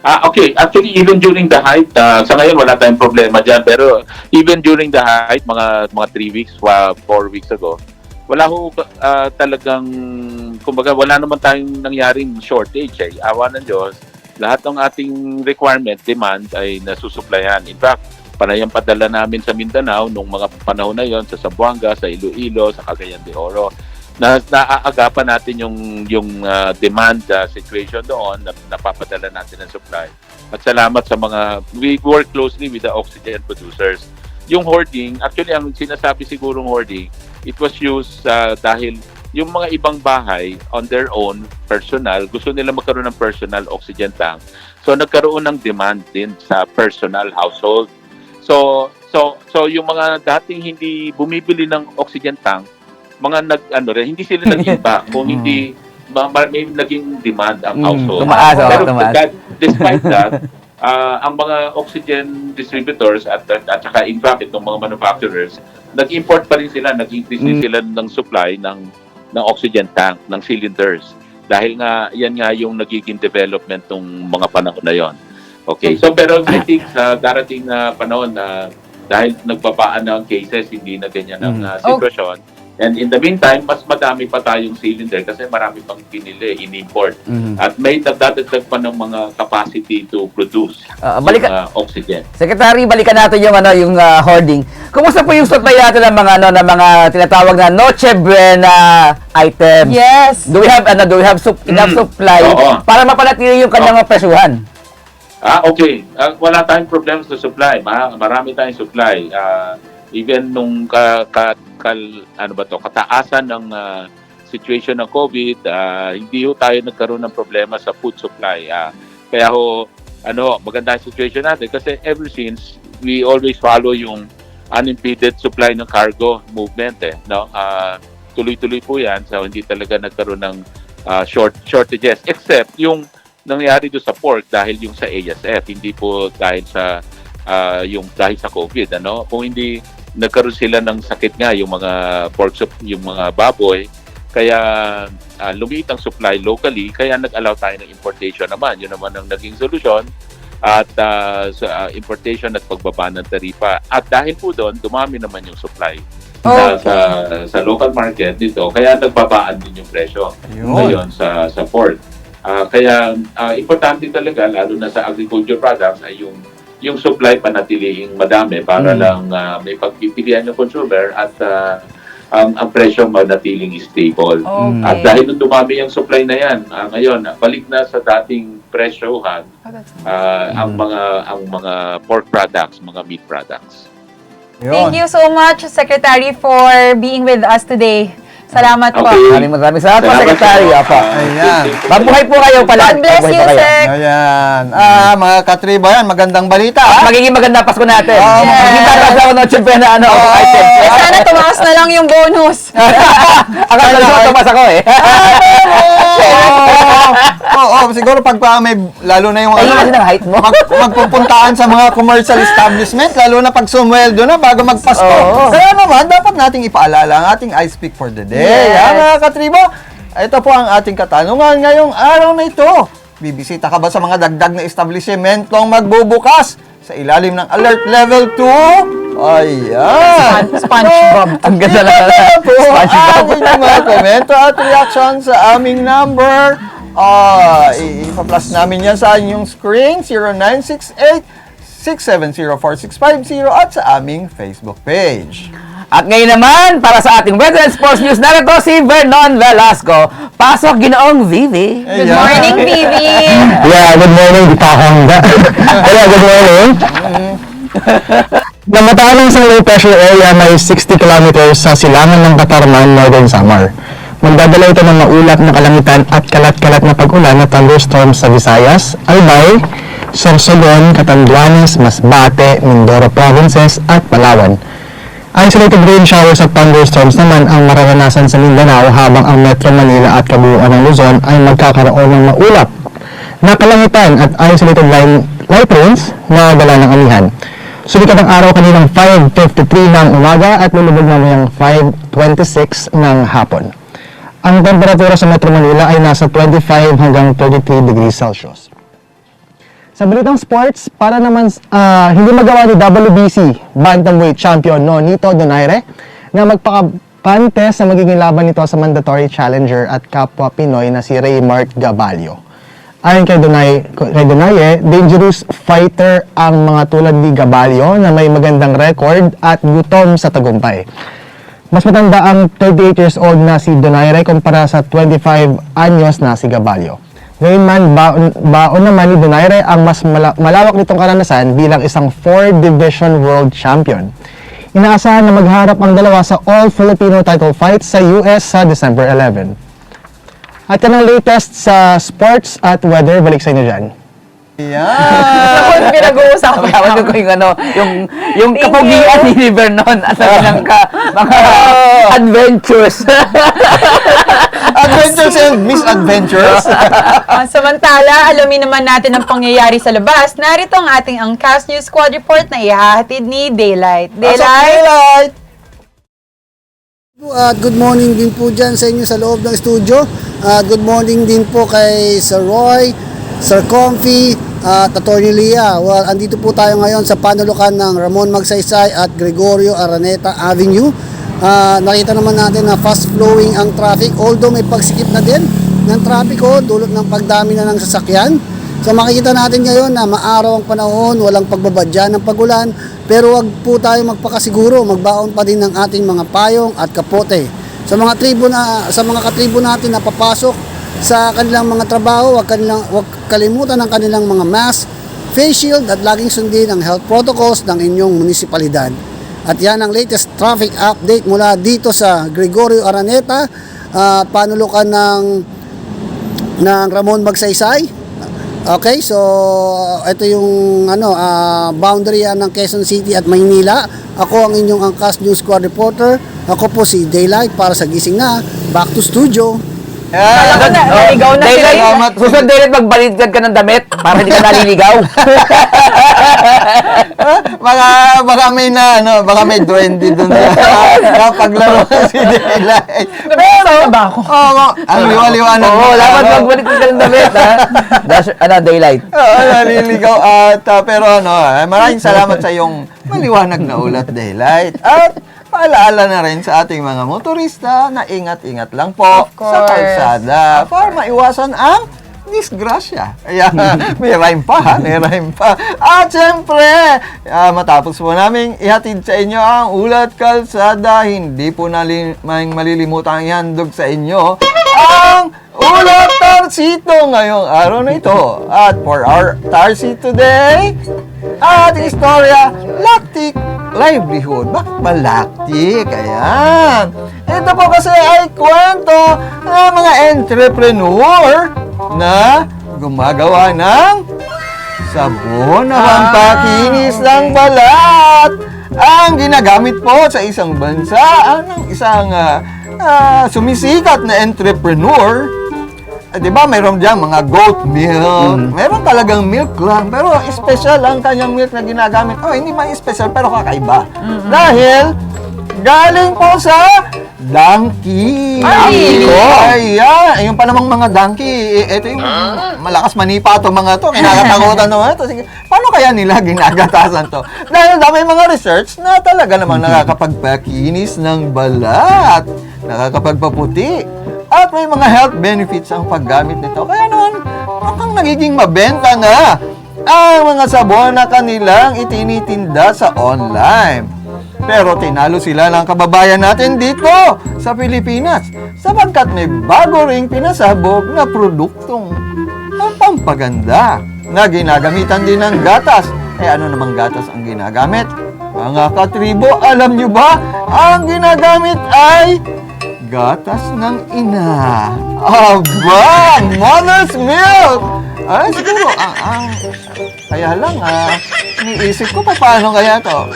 Okay. Actually, even during the height, sa ngayon wala tayong problema dyan. Pero even during the height, mga 3 weeks, 4 weeks ago, wala ho talagang, kumbaga, wala naman tayong nangyaring shortage. Awa ng Diyos, lahat ng ating requirement, demand ay nasusuplayan. In fact, panayang padala namin sa Mindanao nung mga panahon na yon, sa Zamboanga, sa Iloilo, sa Cagayan de Oro, na naaagapan natin yung demand situation doon, na napapadala natin ng supply. At salamat sa we work closely with the oxygen producers. Yung hoarding, actually ang sinasabi sigurong hoarding, it was used dahil yung mga ibang bahay on their own, personal, gusto nila magkaroon ng personal oxygen tank. So nagkaroon ng demand din sa personal household. So yung mga dating hindi bumibili ng oxygen tank, hindi sila nag-iba kung hindi may naging demand ang household. Pero despite that, ang mga oxygen distributors at saka in fact itong mga manufacturers, nag-import pa rin sila, nag-increase din sila ng supply ng oxygen tank, ng cylinders. Dahil nga, yan nga yung nagiging development ng mga panahon na yon. Okay, so pero I think sa darating na panahon na dahil nagbabaan na ang cases, hindi na ganyan ang sitwasyon. And in the meantime, mas madami pa tayong cylinder kasi marami pang pinili, in-import. At may nagdadagdag pa ng mga capacity to produce oxygen. Secretary, balikan natin yung hoarding. Kumusta po yung supply natin ng mga tinatawag na Noche Buena items? Yes. Do we have enough supply para mapanatili yung kanyang presyuhan? Okay. Wala tayong problema sa supply. Marami tayong supply. Even nung kataasan ng situation ng COVID, hindi ho tayo nagkaroon ng problema sa food supply. Kaya maganda ang situation natin kasi ever since we always follow yung unimpeded supply ng cargo movement no? Tuloy-tuloy po 'yan, so hindi talaga nagkaroon ng shortages except yung nangyari do sa pork dahil yung sa ASF, hindi po dahil sa dahil sa COVID, ano? Kung hindi nagkaroon sila ng sakit nga yung mga yung mga baboy, kaya lumiit ang supply locally, kaya nag-allow tayo ng importation naman. Yun naman ang naging solusyon at importation at pagbaba ng taripa. At dahil po doon, dumami naman yung supply sa local market dito, kaya nagbabaan din yung presyo ngayon sa pork. Kaya importante talaga, lalo na sa agriculture products, ay yung supply panatilihing madami para lang may pagpipilian ng consumer at ang presyo manatiling stable. Okay. At dahil nung dumami yung supply na yan, ngayon, balik na sa dating presyohan ang mga pork products, mga meat products. Thank you so much, Secretary, for being with us today. Salamat po. Okay. Maraming salamat po, Secretary. Ayan. Mabuhay po kayo pala. God bless you, Sec. Ayan. Mga katribo yan, magandang balita. Magiging maganda Pasko natin. Yes. Magiging tataas ako ng tiyempe na item. Sana tumaas na lang yung bonus. Akala ko tumas ako eh. Siguro pag may, lalo na yung Ayun ang height mo. magpupuntaan sa mga commercial establishment, lalo na pag sumweldo na bago magpasko. Oo. Kaya naman, dapat nating ipaalala ang ating I Speak for the Day. Yes. Mga katribo, ito po ang ating katanungan ngayong araw na ito. Bibisita ka ba sa mga dagdag na establishmentong magbubukas sa ilalim ng Alert Level 2? Ayan. SpongeBob. Ang ganda na po ang inyong mga komento at reaction sa aming number. Ipa-plus namin yan sa inyong screen, 0968-670-4650 at sa aming Facebook page. At ngayon naman, para sa ating Weather and Sports News, narito si Vernon Velasco. Pasok, Ginoong Vivi. Good morning, Vivi. Yeah, good morning, Bitahanga. Hello, good morning. Namataan ng isang low pressure area may 60 kilometers sa silangan ng Batarman, Northern Samar. Magdadala ito ng maulap na kalangitan at kalat-kalat na pag-ulan na thunderstorms sa Visayas, Albay, Sorsogon, Catanduanes, Masbate, Mindoro Provinces at Palawan. Isolated rain showers at thunderstorms naman ang mararanasan sa Mindanao habang ang Metro Manila at kabuuan ng Luzon ay magkakaroon ng maulap na kalangitan at isolated light rains na dala ng amihan. Sumikat ang araw kaninang 5:53 ng umaga at lulubog mamayang 5:26 ng hapon. Ang temperatura sa Metro Manila ay nasa 25 hanggang 33 degrees Celsius. Sa balitang sports, para naman hindi magawa ni WBC bantamweight champion Nonito Donaire na magpakapante sa magiging laban nito sa mandatory challenger at kapwa Pinoy na si Raymart Gabalio. Ayon kay Donaire, dangerous fighter ang mga tulad ni Gabalio na may magandang record at gutom sa tagumpay. Mas matanda ang 38 years old na si Donaire kumpara sa 25 anyos na si Gabalio. Gayunman, baon naman ni Donaire ang mas malawak nitong karanasan bilang isang 4-division world champion. Inaasahan na magharap ang dalawa sa all-Filipino title fight sa US sa December 11. At yan ang latest sa sports at weather. Balik sa inyo dyan. Ako yung pinag-uusapan ko yung kapugian ni Vernon at ang mga adventures. Adventures and misadventures. Samantala, alamin naman natin ang pangyayari sa labas. Narito ang ating Angkas News Squad Report na ihahatid ni Daylight. Daylight! Good morning din po dyan sa inyo sa loob ng studio. Good morning din po kay Sir Roy, Sir Comfy, at Atty. Lia. Well, andito po tayo ngayon sa panulukan ng Ramon Magsaysay at Gregorio Araneta Avenue. Nakita naman natin na fast flowing ang traffic, although may pagsikip na din ng traffic dulot ng pagdami na ng sasakyan. So makikita natin ngayon na maaraw ang panahon, walang pagbabadya ng pagulan, pero wag po tayo magpakasiguro, magbaon pa din ng ating mga payong at kapote. Sa mga katribo natin na papasok sa kanilang mga trabaho, wag kalimutan ang kanilang mga mask face shield at laging sundin ang health protocols ng inyong munisipalidad. At yan ang latest traffic update mula dito sa Gregorio Araneta, panulukan ng Ramon Magsaysay. Okay, so ito yung boundary ng Quezon City at Maynila. Ako ang inyong Angkas News Squad reporter. Ako po si Daylight para sa Gising Na. Back to studio. Naligaw na sila. Susunod Daylight, magbaligtad ka ng damit para hindi ka naliligaw. Baka may baka may duwende doon na paglaro si Daylight. Pero ba ako? Ang liwa-liwanag. Dapat magbaligtad ka ng damit, ha? Daylight. Naliligaw at pero maraming salamat sa iyong maliwanag na ulat, Daylight. At paalaala na rin sa ating mga motorista na ingat-ingat lang po sa kalsada para maiwasan ang disgrasya. Ayan, may rhyme pa ha, may rhyme pa. At syempre, matapos po namin ihatid sa inyo ang ulat kalsada, hindi po malilimutan ihandog sa inyo ang ulat Tarsito ngayong araw na ito. At for our Tarsito today, ating istorya, lactic livelihood. Bakit ba lactic? Ayan. Ito po kasi ay kwento ng mga entrepreneur na gumagawa ng sabon na pampakinis ng balat. Ang ginagamit po sa isang bansa ng isang sumisikat na entrepreneur. Di ba mayroon dyan mga goat milk, meron talagang milk lang, pero special ang kanyang milk na ginagamit. Hindi man special, pero kakaiba. Dahil galing po sa donkey. Ayan, yung pa namang mga donkey, ito yung malakas manipa to mga to, kinakatakutan naman ito. Sige, paano kaya nila ginagatasan to? Dahil may mga research na talaga namang nakakapagpakinis ng balat, nakakapagpaputi, at may mga health benefits ang paggamit nito. Kaya noon, mukhang nagiging mabenta na ang mga sabon na kanilang itinitinda sa online. Pero tinalo sila ng kababayan natin dito sa Pilipinas sapagkat may bago ring pinasabog na produktong pampaganda na ginagamitan din ng gatas. Ano namang gatas ang ginagamit? Mga katribo, alam nyo ba? Ang ginagamit ay gatas ng ina. Aba! Mother's milk! Siguro, kaya lang, iniisip ko paano kaya to.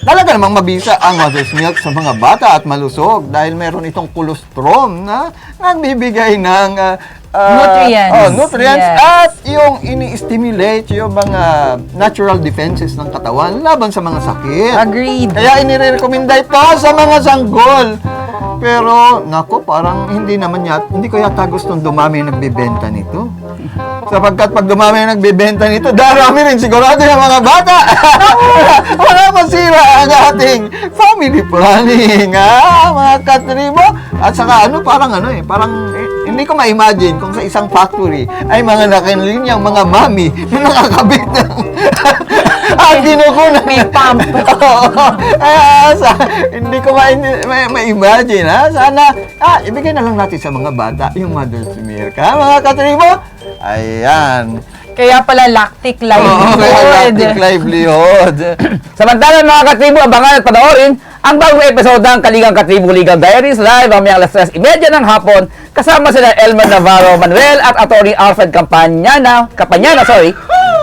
Talaga namang mabisa ang mother's milk sa mga bata at malusog dahil meron itong colostrum na nagbibigay ng nutrients Yes. at yung ini-stimulate yung mga natural defenses ng katawan laban sa mga sakit. Agreed. Kaya inirekomenda ito sa mga sanggol. Pero, nako, parang hindi ko yata gustong dumami nagbebenta nito. Sapagkat pag dumami nagbebenta nito, darami rin sigurado yung mga bata. Wala masira ang ating family planning, mga katribo. At saka parang hindi ko ma-imagine kung sa isang factory ay mga nakalinyang mga mami na nakakabit ng ang kinukunan. May pump. Hindi ko ma-imagine, ha? Sana, ibigay na lang natin sa mga bata yung mother's milk, ha? Mga katribo? Ayan. Kaya pala lactic livelihood. Lactic livelihood. Samantala mga katribo, abangan at panoorin ang bagong episode ng Kaligang Katribo Legal Diaries live mamayang alas 3:30 ng hapon kasama sila Elmer Navarro Manuel at Attorney Alfred Campañana,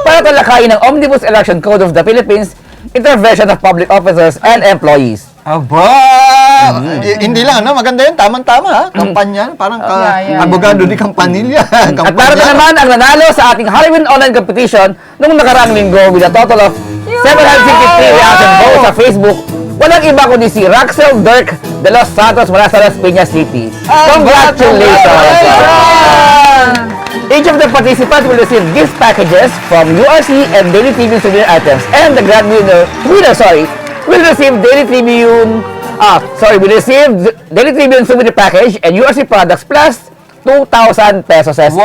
para talakayin ang Omnibus Election Code of the Philippines, intervention of public officers and employees. Aba! Hindi lang, maganda yun. Tamang-tama, ha? Kampanya. Parang abogado ni Campanilla. At para naman ang nanalo sa ating Halloween online competition noong nakaraang linggo with a total of 753 reaction votes sa Facebook. Walang iba kundi si Raxel Dirk de Los Santos mula sa Las Piñas City. Congratulations! Each of the participants will receive gift packages from URC and Daily Tribune souvenir items, and the grand winner will receive Daily Tribune souvenir package and URC products plus 2,000 pesos as Wow!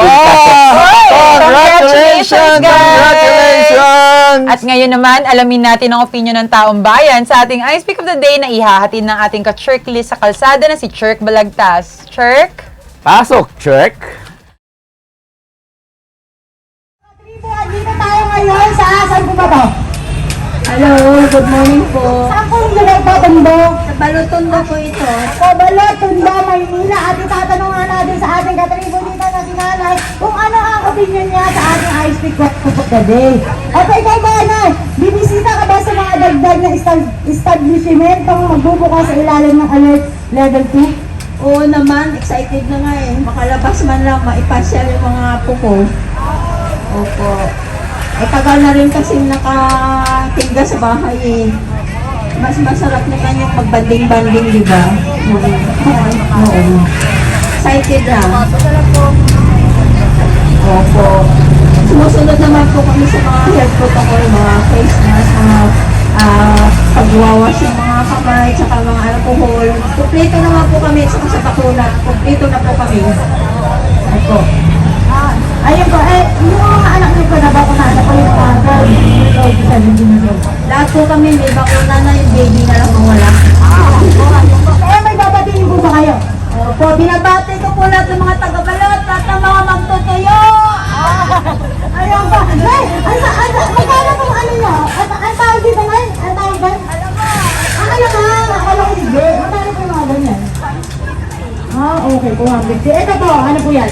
Congratulations! Congratulations! At ngayon naman, alamin natin ang opinion ng taong bayan sa ating I Speak of the Day na ihahatid ng ating ka-Chirk list sa kalsada na si Chirk Balagtas. Chirk? Pasok, Chirk! Dito tayo po ba to? Hello, good morning po. Saan po yung lugar po, Tondo? Sa Balotondo po ito. Sa Balot, Tondo, Maynila. At itatanong nga natin sa ating katribo dito na sinanay kung ano ang opinion niya sa ating Ice Pick Walk of the Day. At ikaw ba, Nay? Bibisita ka ba sa mga dagdag na establishment kung magbubukas sa ilalim ng alert level 2? Oo naman, excited na nga eh. Makalabas man lang, maipasyal yung mga puko. Opo. Ay tagal na rin kasi nakatingga sa bahay eh. Mas masarap naman yung magbanding-banding, di ba? Oo. Excited lang. Opo. Sumusunod naman po kami sa mga health protocol, mga face mask, mga pagwawash yung mga kamay, tsaka mga alcohol. Kompleto naman po kami sa bakuna. Kompleto na po kami. Opo. Ayun po, yung mga anak niyo po na bakunaan na po yung girl, 17 years old. Lahat po kami may bakuna na, yung baby na lang ang wala. May babatiin po ba kayo? Opo, binabati ko po lahat ng mga taga-balot at ang mga magtutuyo. Ayun po. Nay, magkano pong ano nyo? Ang tawag dito ngayon? Ang tawag ba? Akala ko hindi. Magkano po yung mga ganyan? Okay, 250. Ito po, ano po yan?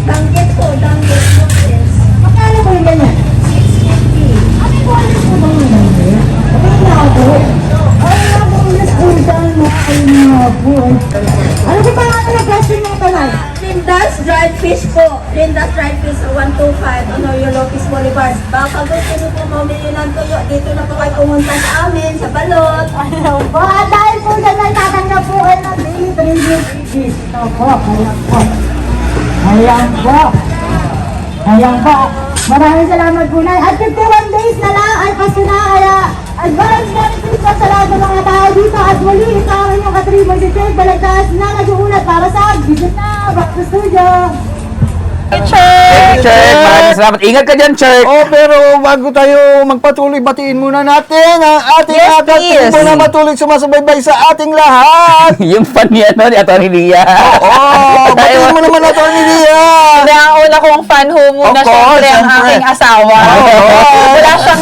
Danggit po, danggit po. Yes. Magkano po yung ganyan? 650. Ano po bang yung ganyan? Kapag na ako po. Ay, nga po, mas undan mo. Ay, nga po. Ano po pa nga nag-casting ng talay? Linda's Dried Fish po. Linda's Dried Fish 125 Honorio Lopez Boulevard. Baka gusto niyo po mamili ng tuyo, dito na po kayo pumunta sa amin, sa Balot. Ano po? At dahil po dyan ay tatanggap po kayo ng daily tribute. Ito po, ayan po. Ayan po. Ayan po. Maraming salamat po, Nay. At 51 days na lang ay paso na. Kaya advance Merry Christmas sa lahat ng mga tao dito. At muli, ito ang inyong katribo si Church Balagtas na nag-uulat para sa Visit na Back to Studio. Thank you, Church. Maraming salamat. Ingat ka dyan, Church. Oh, pero bago tayo magpatuloy, batiin muna natin ang ating katribo na matuloy sumasabay sa ating lahat. Yung fan niya, no? Ni Atty. Lia. Oo, batiin mo naman natin ni Lia. Hindi, ang una kong fan ho muna, Of course, syempre, ang syempre. aking asawa.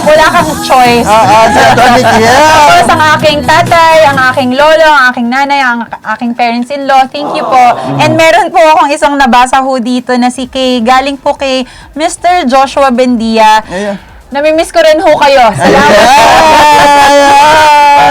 Wala kang choice. Si Atty. Lia. Tapos ang aking tatay, ang aking lolo, ang aking nanay, ang aking parents-in-law, thank you po. And meron po akong isang nabasa ho dito na si galing po kay Mr. Joshua Bendia. Namimiss ko rin ho kayo. Salamat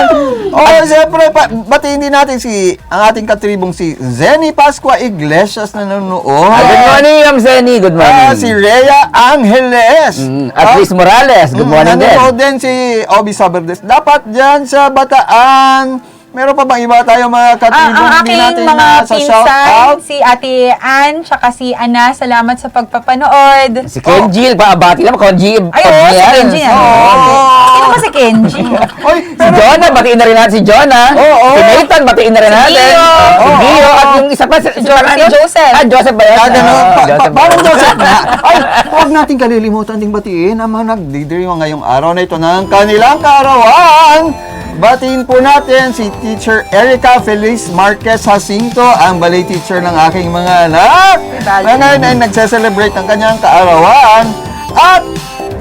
po. Siyempre, batiin din natin ang ating katribong si Zenny Pascua Iglesias na nanonood. Good morning, Ma'am Zenny. Good morning. Si Rhea Angeles. At Luis Morales. Good morning din. Nanonood din si Obi Saberdes. Dapat dyan sa Bataan. Meron pa bang iba tayo mga katribong Ang hindi aking natin mga na sa shout out? pinsan, si Ate Ann, tsaka si Ana, salamat sa pagpapanood. Si Kenji, paabati lang. Kenji. Ay, oo, si Kenji. Sino ba si Kenji? Si Jonah, batiin na rin natin si Jonah. Si Nathan, batiin na rin natin. Si Dio. At yung isa pa, si Joseph. Joseph ba yan? Parang Joseph na. Ay, huwag natin kalilimutan ding batiin ang mga nagdidiriwang ngayong araw na ito ng kanilang kaarawan. Batiin po natin si Teacher Erica Feliz Marquez Jacinto, ang ballet teacher ng aking mga anak. Na ngayon ay nagse-celebrate ng kanyang kaarawan. At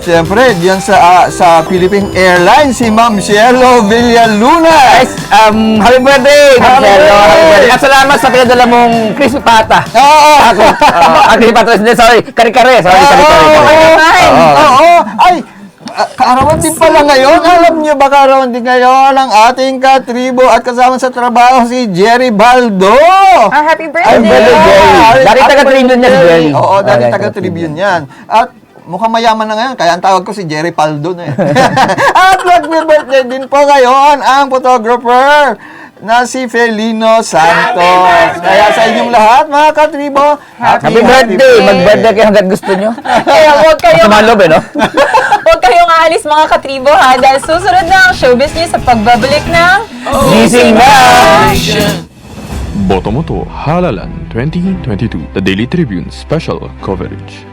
siyempre, diyan sa Philippine Airlines, si Ma'am Cielo Villaluna. Guys, happy birthday, Ma'am Cielo. Happy birthday. At salamat sa pinadala mong crispy pata. Oo. Crispy pata, sorry, kare-kare. Sorry, kare-kare. Oo. Ay, kaarawan din pala ngayon. Alam niyo ba kaarawan din ngayon ang ating katribo at kasama sa trabaho si Jerry Baldo. Happy birthday! Happy birthday, Jerry. Dari taga-tribune yan, Jerry. Oo, dari taga-tribune yan. At mukhang mayaman na ngayon, kaya ang tawag ko si Jerry Paldo na eh. At mag-birthday din po ngayon ang photographer na si Felino Santos. Kaya sa inyong lahat, mga katribo, Happy birthday! Mag-birthday kayo hanggat gusto nyo. Kaya huwag kayong Masumalob no? huwag kayong aalis mga katribo ha, dahil susunod na ang showbiz niyo sa pagbabalik ng Gising na! Botomoto Halalan 2022, The Daily Tribune Special Coverage.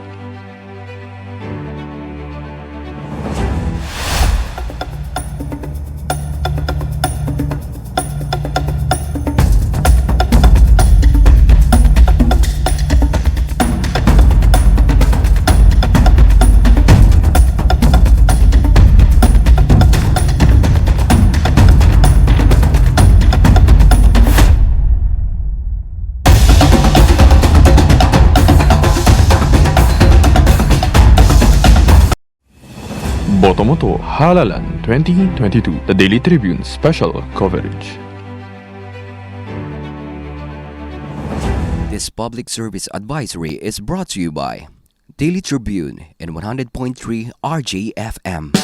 Totomoto Halalan 2022, the Daily Tribune special coverage. This public service advisory is brought to you by Daily Tribune and 100.3 RJFM.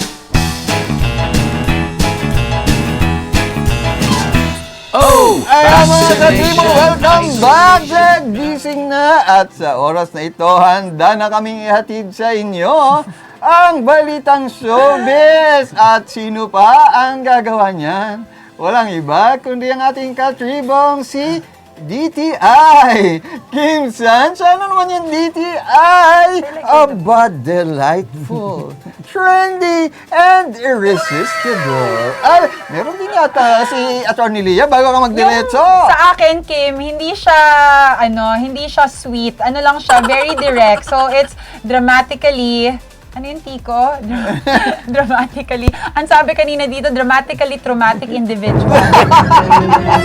Oh! Ayan mga katribo, welcome back sa Gising Na! At sa oras na ito, handa na kaming ihatid sa inyo ang balitang showbiz. At sino pa ang gagawa niyan? Walang iba kundi ang ating katribong si DTI! Kim San, ano naman yung DTI? Aba, delightful, trendy, and irresistible. Ay, meron din yata si Atty. Leah bago ka magdiretso. Sa akin, Kim, hindi siya sweet. Ano lang siya, very direct. So, it's dramatically, ano yung tiko? Dramatically. Ang sabi kanina dito, dramatically traumatic individual.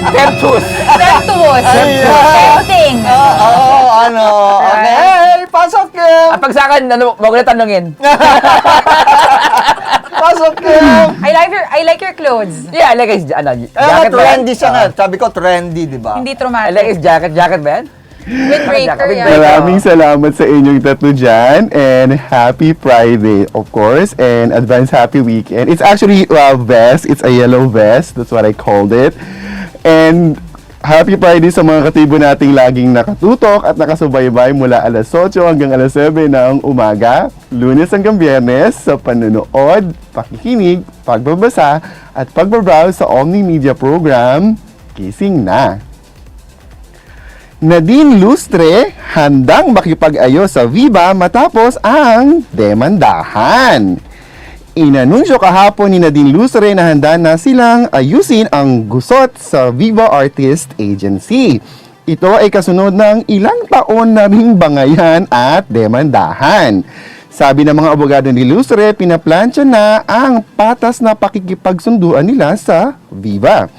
Tertus! Tempting! Okay, pasok Kim! Pag sa akin, wag ko na tanungin. Pasok Kim! I like your clothes. Yeah, I like his jacket ba yan? Trendy siya nga. Sabi ko trendy, di ba? Hindi I traumatic. like his jacket. Jacket ba yan? Windbreaker yan. Maraming salamat sa inyong tatlo dyan, and happy Friday, of course, and advance happy weekend. It's actually a vest. It's a yellow vest. That's what I called it. And happy Friday sa mga katibo nating laging nakatutok at nakasubaybay mula alas 8 hanggang alas 7 ng umaga, Lunes hanggang Biyernes, sa panonood, pakikinig, pagbabasa, at pagbabrowse sa Omni Media Program, Gising Na. Nadine Lustre handang makipag-ayos sa Viva matapos ang demandahan. Inanunsyo kahapon ni Nadine Lustre na handa na silang ayusin ang gusot sa Viva Artist Agency. Ito ay kasunod ng ilang taon na ring bangayan at demandahan. Sabi ng mga abogado ni Lustre, pinaplansya na ang patas na pakikipagsunduan nila sa Viva.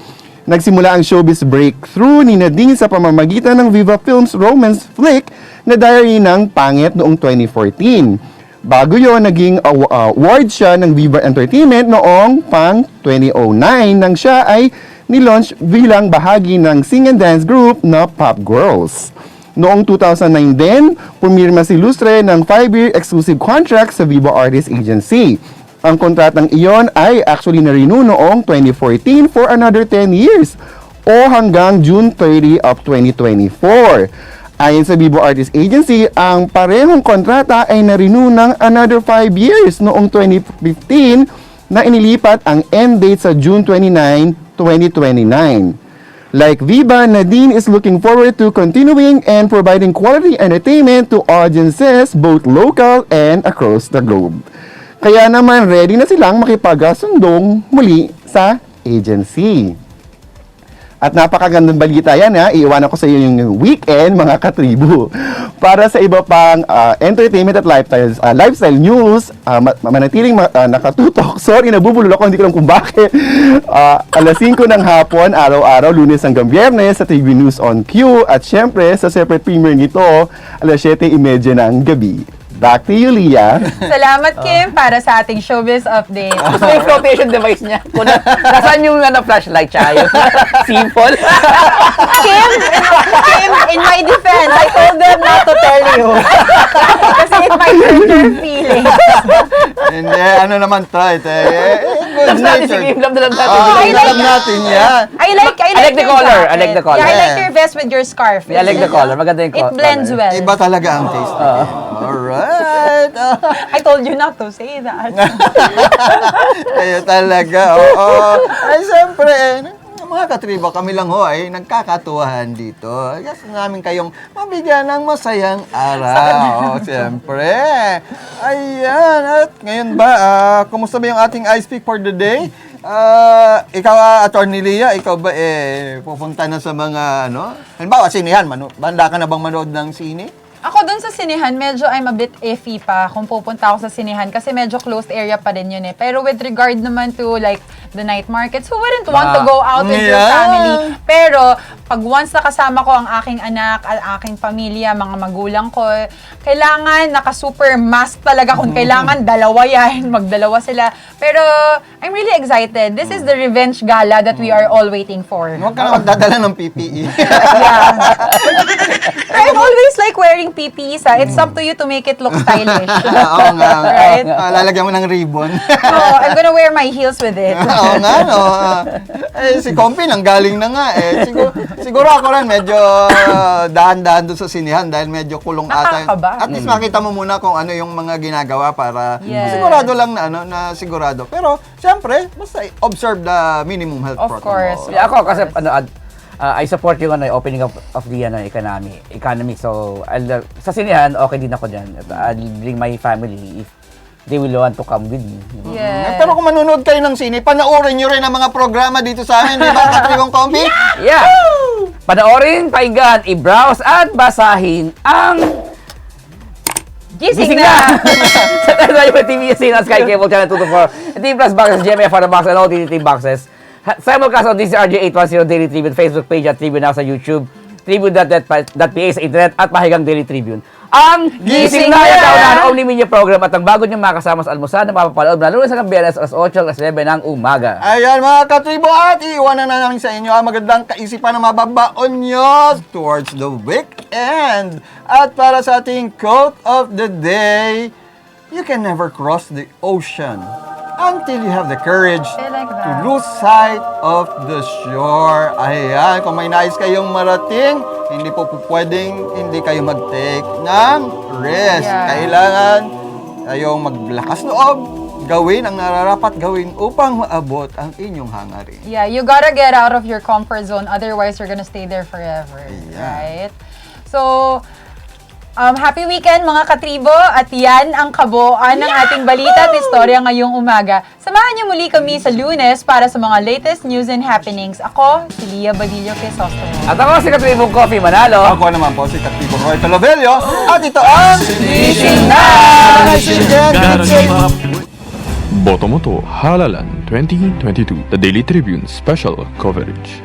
Nagsimula ang showbiz breakthrough ni Nadine sa pamamagitan ng Viva Films romance flick na Diary ng Pangit noong 2014. Bago yon, naging award siya ng Viva Entertainment noong pang 2009 nang siya ay nilaunch bilang bahagi ng sing and dance group na Pop Girls. Noong 2009 din, pumirma si Lustre ng 5-year exclusive contract sa Viva Artist Agency. Ang kontratang iyon ay actually na-renew noong 2014 for another 10 years o hanggang June 30 of 2024. Ayon sa Viva Artist Agency, ang parehong kontrata ay na-renew ng another 5 years noong 2015 na inilipat ang end date sa June 29, 2029. Like Viva, Nadine is looking forward to continuing and providing quality entertainment to audiences both local and across the globe. Kaya naman ready na silang makipagsundong muli sa agency. At napakagandang balita yan ha. Iiwanan ko sa iyo yung weekend mga katribo. Para sa iba pang entertainment at lifestyle news, manatiling nakatutok. Sorry, nabubulol ako, hindi ko alam kung bakit. Alas 5 ng hapon, araw-araw, Lunes hanggang Biyernes sa TV News on Q. At syempre, sa separate premiere nito, alas 7:30 ng gabi. Back to you, Leah. Salamat, Kim, para sa ating showbiz update. Gusto yung flotation device niya. Nasaan yung flashlight siya? Yung simple. Kim, in my defense, I told them not to tell you. Kasi it might hurt your feelings. Hindi, ano naman to, good nature. Love natin yan. I like the your color. jacket. I like the color. Yeah, I like your vest with your scarf. Yeah, I like the color. Maganda yung color. It blends well. Iba talaga ang taste. Alright. I told you not to say that. Kayo talaga, oo. Ay, siyempre, mga katribo, kami lang ho ay nagkakatuwahan dito. Gusto namin kayong mabigyan ng masayang araw. Siyempre. Ayan. At ngayon ba, kumusta ba yung ating ice pick for the day? Ikaw, Atty. Leah, ikaw ba pupunta na sa mga, halimbawa, sinihan, banda ka na bang manood ng sine? Ako Ako dun sa sinihan, medyo I'm a bit iffy pa kung pupunta ako sa sinihan kasi medyo closed area pa din yun eh. Pero with regard naman to like the night markets, who wouldn't want to go out with your family? Pero pag once nakasama ko ang aking anak, ang aking pamilya, mga magulang ko, kailangan naka-super mask talaga. Kung kailangan, dalawa yan. Magdalawa sila. Pero I'm really excited. This is the revenge gala that we are all waiting for. Huwag ka na magdadala ng PPE. I always like wearing PPEs. It's up to you to make it look stylish. Oo nga. Right? Lalagyan mo ng ribbon. I'm gonna wear my heels with it. Oo nga, no. Si Compi nang galing na nga eh. Siguro ako rin medyo dahan-dahan doon sa sinihan dahil medyo kulong ata. Nakakaba. At least makita mo muna kung ano yung mga ginagawa para Yes. sigurado lang na sigurado. Pero siyempre, basta observe the minimum health Of protocol. course. Ako kasi I support yung opening of the economy. So sa sinihan okay din ako diyan. I'll bring my family if they will want to come with me. Yes. Pero kung manonood kayo ng sine, panoorin nyo rin ang mga programa dito sa amin, di ba, Katribong Compi? Yeah! Panoorin, painggan, i-browse at basahin ang Gising na! sa Television TV, Sina, Sky Cable Channel 224, TV Plus Boxes, GMA Father Box, and OTT Boxes. Simulcast on DCRJ 810 Daily Tribune, Facebook page at Tribune Now sa YouTube, tribune.ph sa internet at Mahigang Daily Tribune. Ang Gising na! Yung kaunaan Omni Media Program at ang bago niyong makasama sa almusan na mapapalood na lunes hanggang Biyernes alas 8 alas 11 ng umaga. Ayan mga katribo, at iiwanan na namin sa inyo ang magandang kaisipan na mababaon nyo towards the weekend. At para sa ating quote of the day, you can never cross the ocean until you have the courage I like to that. lose sight of the shore. Ayan, kung may nais kayong marating, hindi po pwedeng hindi kayo mag-take ng risk. Yeah. Kailangan kayong maglakas loob, gawin ang nararapat gawin upang maabot ang inyong hangarin. Yeah, you gotta get out of your comfort zone, otherwise you're gonna stay there forever. Yeah. Right? So, happy weekend mga katribo, at yan ang kabuuan ng ating balita at istorya ngayong umaga. Samahan niyo muli kami sa Lunes para sa mga latest news and happenings. Ako, si Lia Badillo Crisostomo. At ako si Katribong Coffee Manalo. Ako naman po si Katribong Roy Pelovelio, at ito ang Gising na! Gotta keep up with Boto Moto Halalan 2022, the Daily Tribune special coverage.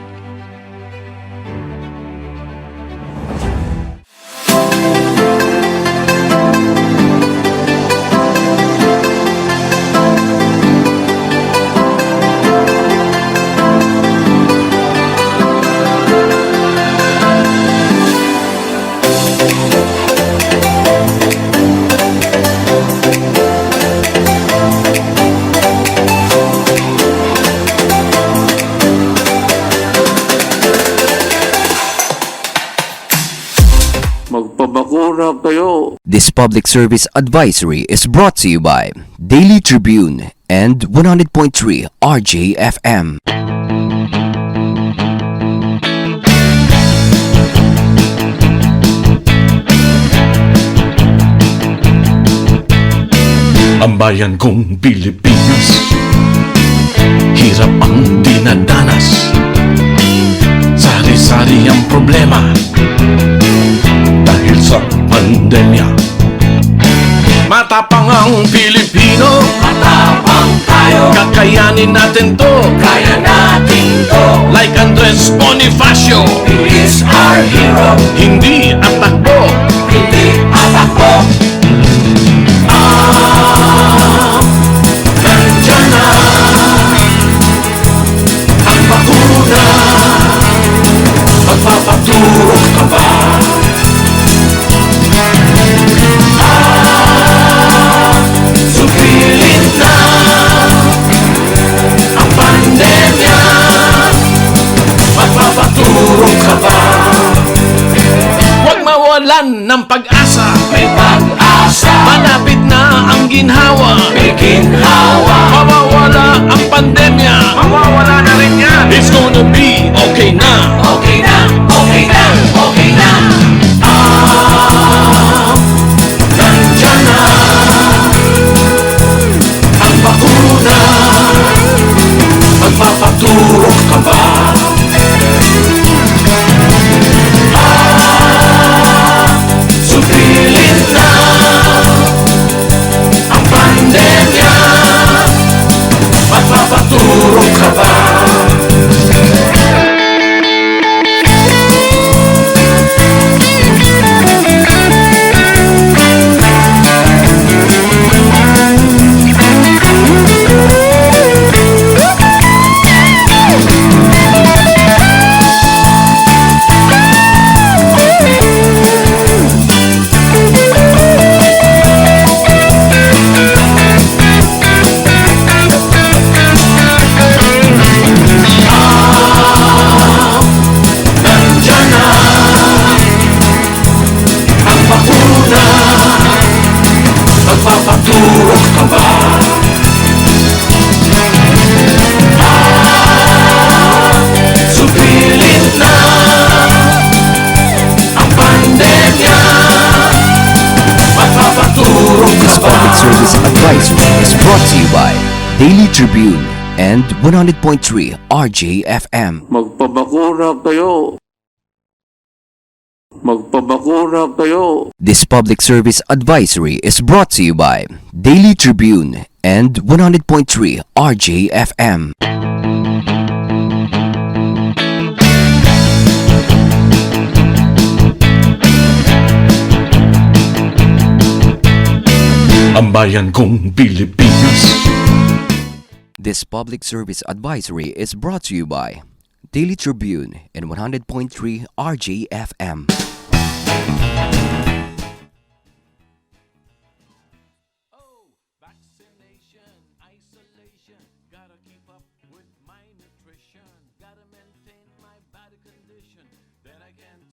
magpabakura kayo. This public service advisory is brought to you by Daily Tribune and 100.3 RJFM. Ang bayan kong Pilipinas, hirap ang dinadanas. Sari-sari ang problema dahil sa pandemya. Matapang ang Pilipino, matapang tayo. Kakayanin natin to, kaya natin to. Like Andres Bonifacio, he is our hero. Hindi atakbo, hindi atakbo. Nandiyan na ang bakuna. Magpapaturok ka ba? Sugilin na ang pandemya. Magpapaturok ka ba? Huwag mawalan ng pag-asa. May pag-asa. Malapit na ang ginhawa. May ginhawa. Mawawala ang pandemya. Mawawala na rin yan. It's gonna be okay na. Okay na, okay na, okay na. Nandiyan na ang bakuna. Magpapaturok ka ba? Sugilin service advisory is brought to you by Daily Tribune and 100.3 RJFM. Magpabakura kayo. Magpabakura kayo. This public service advisory is brought to you by Daily Tribune and 100.3 RJFM. Ang bayan kong Pilipinas. This public service advisory is brought to you by Daily Tribune and 100.3 RJFM.